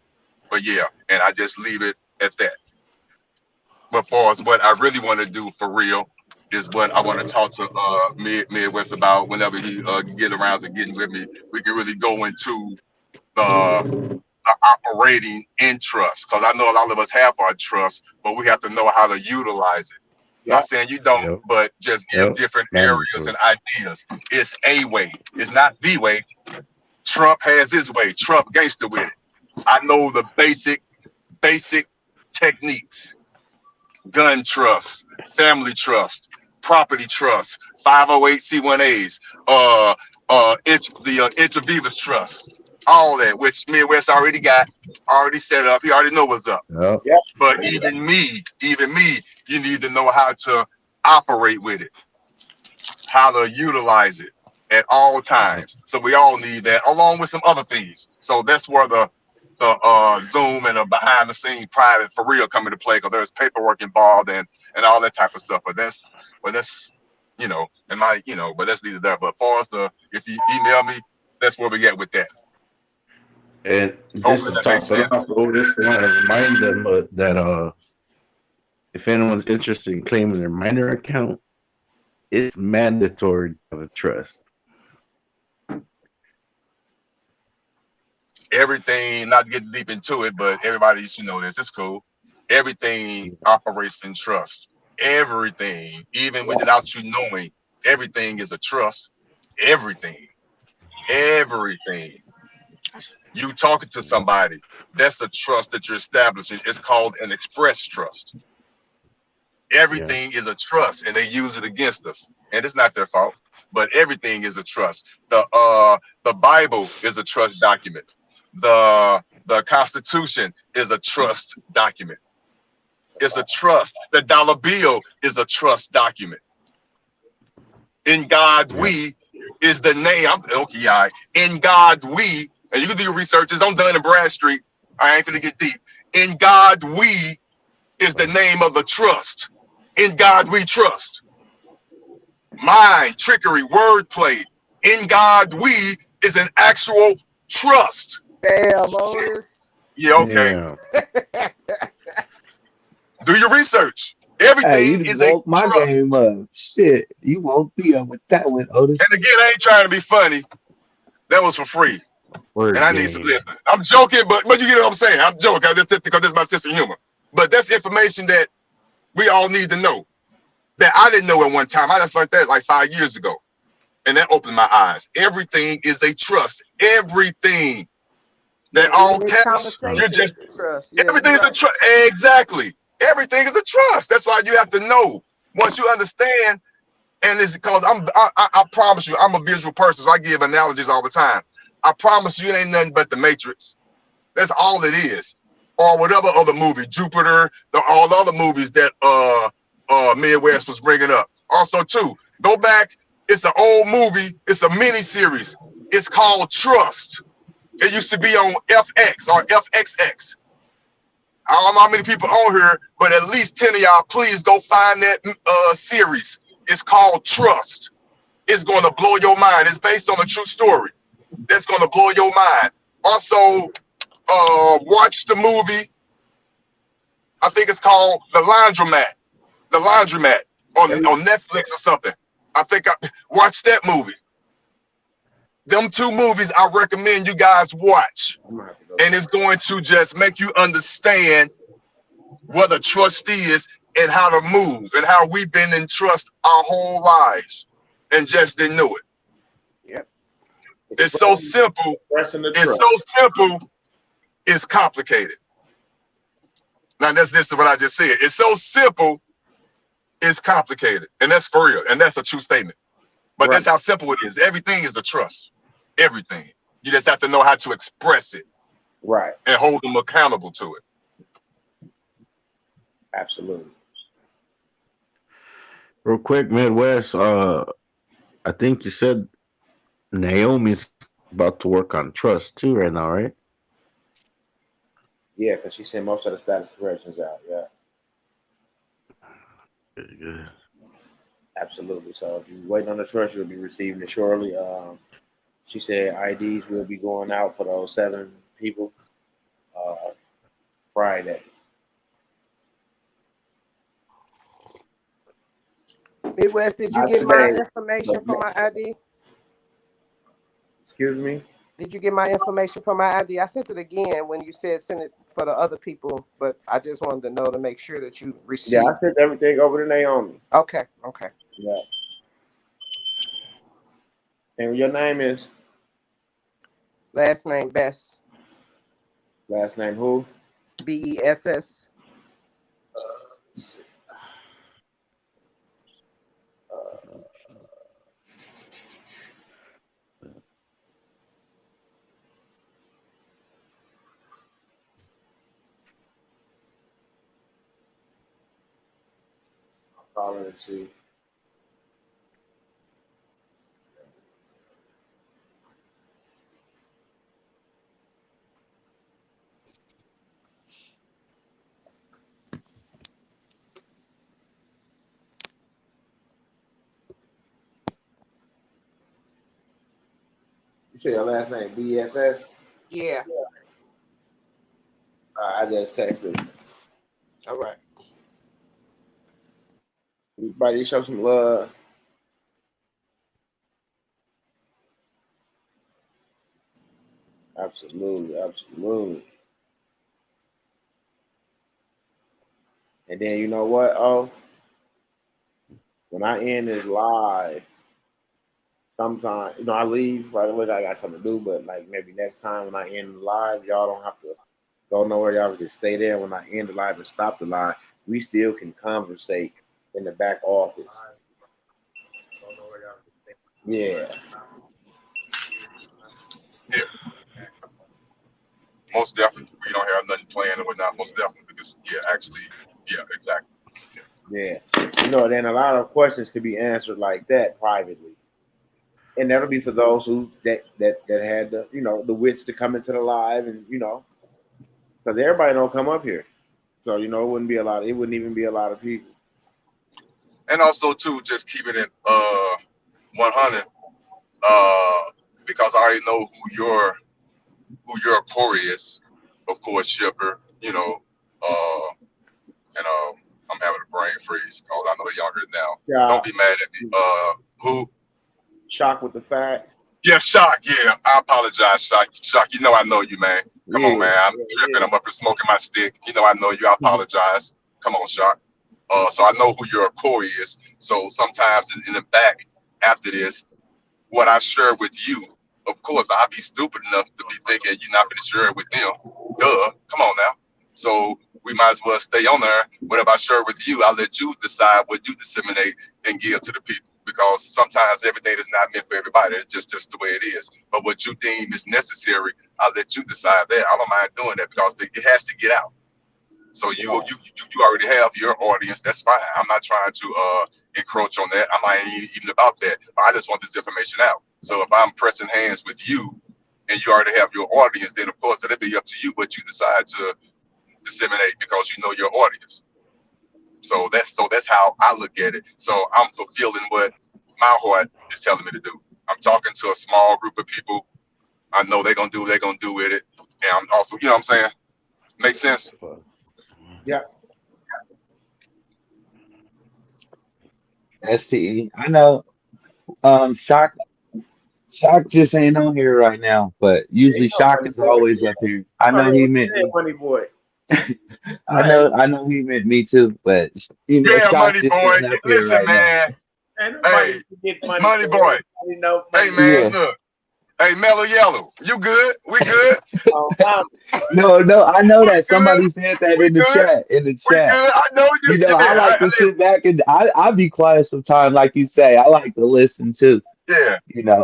but yeah, and I just leave it at that. But far as what I really want to do for real is what I want to talk to Midwest about whenever he get around to getting with me. We can really go into the operating in trust, because I know a lot of us have our trust, but we have to know how to utilize it. Yep. Not saying you don't, but just give different areas and ideas. It's a way. It's not the way. Trump has his way. Trump gangster with it. I know the basic techniques. Gun trust, family trust, property trust, 508c1as, the intravenous trust. All that, which Midwest already got, already set up. He already know what's up. Yep. But even me, you need to know how to operate with it, how to utilize it at all times. So we all need that, along with some other things. So that's where the Zoom and the behind the scene private for real come into play, because there's paperwork involved and all that type of stuff. But that's but that's neither there. But for us, if you email me, that's where we get with that. And just to top it off, Otis, I want to remind them that if anyone's interested in claiming their minor account, it's mandatory to have a trust. Everything, not to get deep into it, but everybody should know this. It's cool. Everything operates in trust. Everything, even without you knowing, everything is a trust. Everything. You talking to somebody, That's the trust that you're establishing. It's called an express trust. Everything is a trust, and they use it against us, and it's not their fault. But everything is a trust. The Bible is a trust document. The Constitution is a trust document. It's a trust. The dollar bill is a trust document. In God we is the name. Okay, all right. In God we, and you can do your research. I'm done in Bradstreet. I ain't gonna get deep. In God we is the name of the trust. In God we trust. Mind, trickery, wordplay. In God we is an actual trust. Damn, Otis. Yeah, okay. Damn. Do your research. Hey, you Everything just is a woke my trust. game up. Shit, you woke me up with that one, Otis. And again, I ain't trying to be funny. That was for free. Word And I need to game. listen. I'm joking, but you get what I'm saying. I'm joking because this is my sense of humor. But that's information that we all need to know. That I didn't know at one time. I just learned that like 5 years ago. And that opened my eyes. Everything is a trust. Everything. That all Even this caps. You're conversation just is a trust. Yeah, everything you're is a right. trust. Exactly. Everything is a trust. That's why you have to know. Once you understand, and it's because I promise you, I'm a visual person, so I give analogies all the time. I promise you, it ain't nothing but the Matrix. That's all it is. Or whatever other movie, Jupiter, all the other movies that Midwest was bringing up. Also, too, go back. It's an old movie. It's a mini series. It's called Trust. It used to be on FX or FXX. I don't know how many people on here, but at least 10 of y'all, please go find that series. It's called Trust. It's going to blow your mind. It's based on a true story. That's going to blow your mind. Also, watch the movie. I think it's called The Laundromat. The Laundromat on Netflix or something. I think I watch that movie. Them two movies I recommend you guys watch. And it's going to just make you understand what a trust is and how to move and how we've been in trust our whole lives and just didn't know it. Yep. It's so simple. It's so simple. It's complicated. Now this is what I just said. It's so simple. It's complicated, and that's for real, and that's a true statement. But that's how simple it is. Everything is a trust. Everything. You just have to know how to express it, Right. and hold them accountable to it. Absolutely. Real quick, Midwest. I think you said Naomi's about to work on trust too right now, right? Yeah, because she sent most of the status corrections out. Yeah. Good, good. Absolutely. So if you wait on the trust, you'll be receiving it shortly. She said IDs will be going out for those 7 people Friday. Midwest, did you Not get my today. information for my ID? Excuse me? Did you get my information for my ID? I sent it again when you said send it for the other people, but I just wanted to know to make sure that you received. Yeah, I sent everything over to Naomi. Okay, okay. Yeah. And your name is? Last name Bess. Last name who? BESS. Call her and see. You say your last name BSS? Yeah. I just texted. All right. Everybody show some love. Absolutely, absolutely. And then you know what? Oh, when I end this live, sometimes I leave right away. I got something to do, but like maybe next time when I end the live, y'all don't have to go nowhere. Y'all just stay there. When I end the live and stop the live, we still can conversate in the back office. Yeah. Yeah. Most definitely. We don't have nothing planned or whatnot. Most definitely. Because, exactly. Yeah, exactly. Yeah. Then a lot of questions can be answered like that privately. And that'll be for those who that had the the wits to come into the live and because everybody don't come up here. So it wouldn't be a lot. It wouldn't even be a lot of people. And also too, just keeping it 100, because I already know who your core is. Of course, Shipper. And I'm having a brain freeze because I know they're younger now. Yeah. Don't be mad at me. Who? Shock with the facts. Yeah, Shock. Yeah, I apologize, Shock. Shock, I know you, man. Come on, man. I'm tripping. I'm up here smoking my stick. I know you. I apologize. Come on, Shock. So I know who your core is. So sometimes in the back after this, what I share with you, of course, I'll be stupid enough to be thinking you're not going to share it with them. Duh. Come on now. So we might as well stay on there. Whatever I share with you, I'll let you decide what you disseminate and give to the people. Because sometimes everything is not meant for everybody. It's just the way it is. But what you deem is necessary, I'll let you decide that. I don't mind doing that because it has to get out. So you already have your audience. That's fine. I'm not trying to encroach on that. I'm not even about that. I just want this information out. So if I'm pressing hands with you and you already have your audience, then of course it'll be up to you what you decide to disseminate because you know your audience. So that's how I look at it. So I'm fulfilling what my heart is telling me to do. I'm talking to a small group of people. I know they're gonna do what they're gonna do with it. And I'm also, what I'm saying? Make sense? Yeah. STE. I know. Shock just ain't on here right now, but usually Shock is always up here. I know he meant me. Money boy. I know he meant me too, but Yeah, Shock money just boy. sitting up here Listen, right man. Hey, Money boy. Hey, man, now. look. Hey, Mellow Yellow. You good? We good? No, I know We that good? somebody said that We in the good? chat. We good? I know you. I like to sit back and I be quiet sometimes, like you say. I like to listen too. Yeah.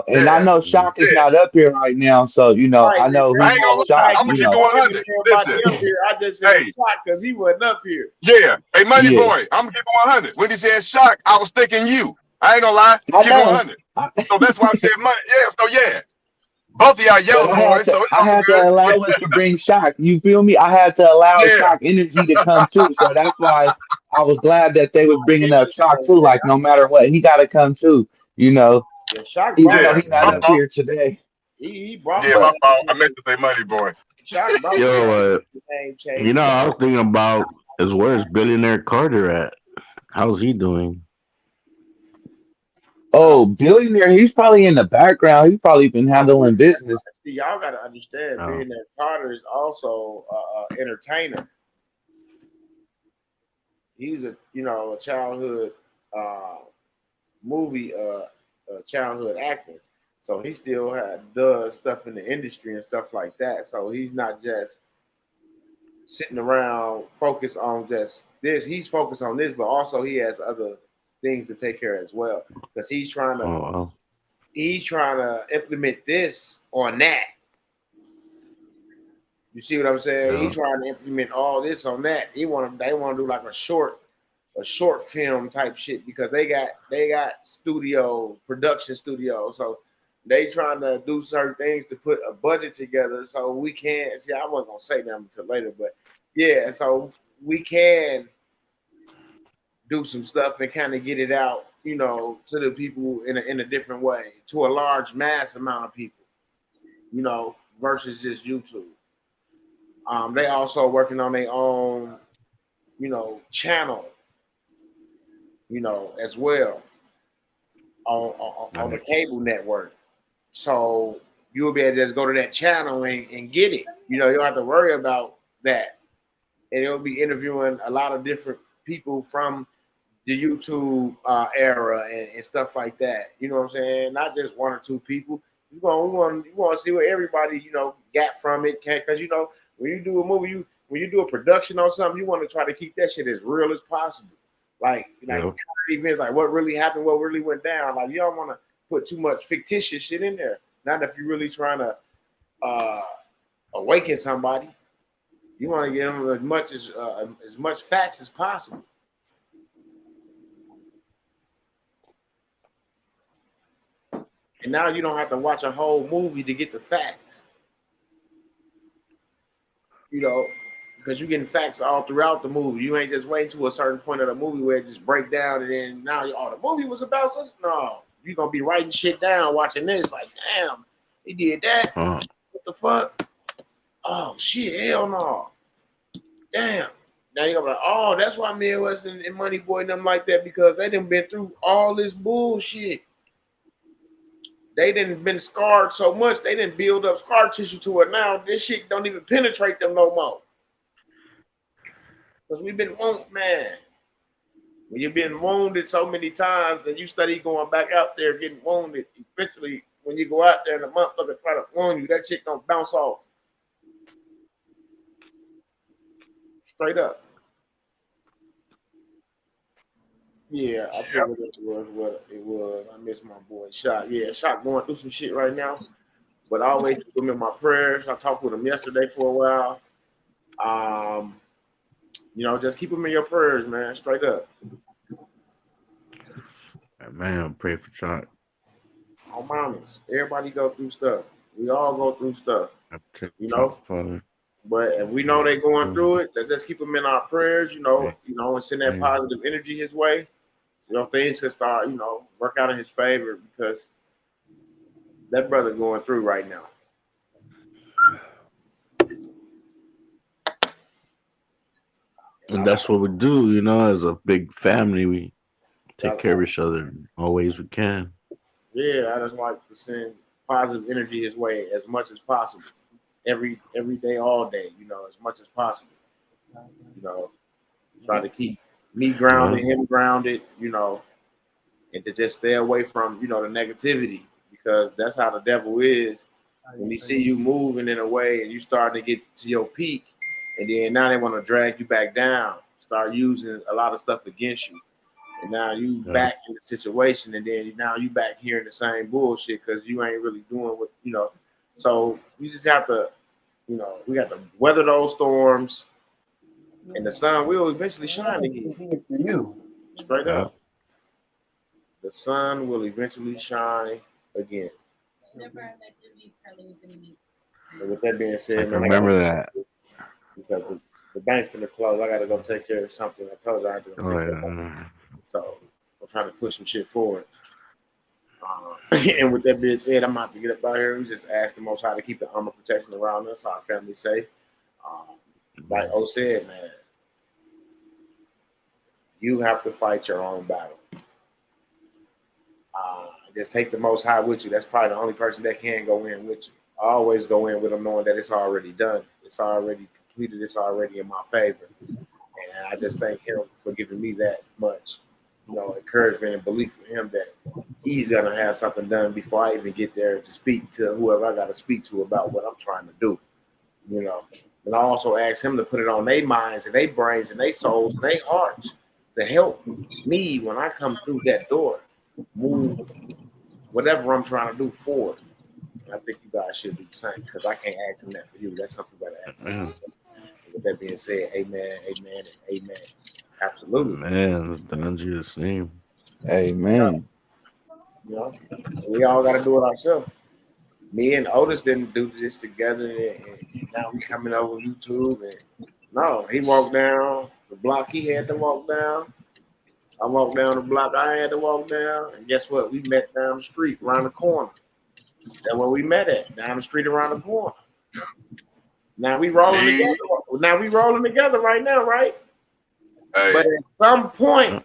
And I know Shock is not up here right now, so I know I he ain't gonna. Shock. I'm gonna keep it 100. Listen. I just said Shock because he wasn't up here. Yeah. Hey, Money Yeah. Boy. I'm gonna keep it 100. When he said Shock, I was thinking you. I ain't gonna lie. I Keep it know. 100. So that's why I said money. Yeah. So yeah. Both of y'all yellow boys. So it's I all had good. to allow us to bring Shock. You feel me? I had to allow Yeah. Shock energy to come too. So that's why I was glad that they was bringing up Shock too. Like no matter what, he got to come too. Yeah, Shock Even though Yeah. he's not up here today. He brought Yeah, my fault. I meant to say Money Boy. Shock brought Yo, the name change. I was thinking about is where's billionaire Carter at? How's he doing? Oh, billionaire, he's probably in the background. He's probably been handling business. See, y'all got to understand, being that Carter is also an entertainer. He's a childhood movie childhood actor, so he still does stuff in the industry and stuff like that. So he's not just sitting around focused on just this. He's focused on this, but also he has other things to take care of as well because he's trying to implement this on that. You see what I'm saying? Yeah. He's trying to implement all this on that. They want to do like a short film type shit because they got production studios, so they trying to do certain things to put a budget together so we can see. I wasn't gonna say that until later, but yeah, so we can do some stuff and kind of get it out, to the people in a different way, to a large mass amount of people, versus just YouTube. They also working on their own, channel, as well on the cable network. So you'll be able to just go to that channel and get it. You don't have to worry about that. And it'll be interviewing a lot of different people from the YouTube era and stuff like that. You know what I'm saying? Not just one or two people. We want to see what everybody got from it, because When you do a movie, when you do a production on something, you want to try to keep that shit as real as possible. Like events, like what really happened, what really went down. Like you don't want to put too much fictitious shit in there. Not if you're really trying to awaken somebody. You want to give them as much facts as possible. And now you don't have to watch a whole movie to get the facts. You know, because you're getting facts all throughout the movie. You ain't just waiting to a certain point of the movie where it just break down and then now the movie was about this. No, you're gonna be writing shit down, watching this, like, damn, he did that. What the fuck? Oh shit, hell no. Damn. Now you're gonna be like, oh, that's why Midwest and Money Boy and them like that, because they done been through all this bullshit. They didn't been scarred so much, they didn't build up scar tissue to it. Now this shit don't even penetrate them no more. Because we've been wounded, man. When you've been wounded so many times and you study going back out there getting wounded, eventually when you go out there and the motherfucker try to wound you, that shit gonna bounce off. Straight up. Yeah, I feel it was what it was. I miss my boy Shot. Yeah, Shot going through some shit right now. But I always keep him in my prayers. I talked with him yesterday for a while. You know, just keep him in your prayers, man. Straight up. Man, pray for Shot. All mamas. Everybody go through stuff. We all go through stuff. You know? But if we know they're going through it, let's just keep them in our prayers, you know, and send that positive energy his way. You know, things can start, work out in his favor, because that brother going through right now. And that's what we do, as a big family. We take care of each other always we can. Yeah, I just like to send positive energy his way as much as possible. Every day, all day, as much as possible. Try to keep me grounded, him grounded, and to just stay away from, the negativity, because that's how the devil is. When he see you moving in a way and you starting to get to your peak, and then now they want to drag you back down, start using a lot of stuff against you. And now you back in the situation, and then now you back hearing the same bullshit because you ain't really doing what, So you just have to, we got to weather those storms, and the sun will eventually shine again. For you. Straight up. The sun will eventually shine again. And with that being said, man, remember that. Because the bank's finna close. I gotta go take care of something. I told you I had to go take care of something. So I'm trying to push some shit forward. And with that being said, I'm about to get up out here. We just ask the Most High to keep the armor protection around us, our family safe. Like O said, man, you have to fight your own battle. Just take the Most High with you. That's probably the only person that can go in with you. I always go in with them knowing that it's already done. It's already completed. It's already in my favor. And I just thank him for giving me that much, encouragement and belief in him that he's going to have something done before I even get there to speak to whoever I got to speak to about what I'm trying to do, And I also ask him to put it on their minds and their brains and their souls and their hearts to help me when I come through that door, move whatever I'm trying to do forward. And I think you guys should do the same, because I can't ask him that for you. That's something you got to ask him. With that being said, amen, amen, and amen. Absolutely. Man, it's the same. Amen. We all got to do it ourselves. Me and Otis didn't do this together, and now we coming over YouTube. And no, he walked down the block he had to walk down. I walked down the block I had to walk down, and guess what? We met down the street, around the corner. That's where we met at, down the street around the corner. Now we rolling together. Now we rolling together right now, right? Hey. But at some point,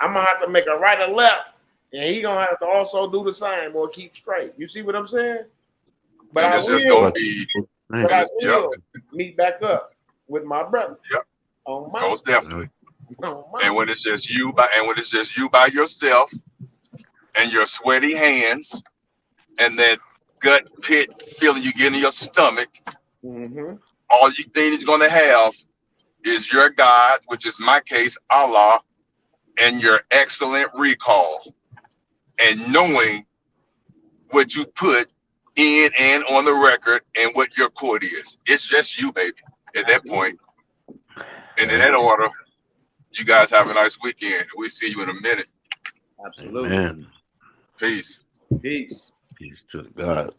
I'm gonna have to make a right or left, and he gonna have to also do the same or keep straight. You see what I'm saying? But I will meet back up with my brother. Yep. On my most definitely. And when it's just you by yourself, and your sweaty hands, and that gut pit feeling you get in your stomach, all you think is going to have is your God, which is my case, Allah, and your excellent recall, and knowing what you put in and on the record and what your court is. It's just you, baby, at that point. And in that order, you guys have a nice weekend. We'll see you in a minute. Absolutely. Amen. Peace. Peace. Peace to God.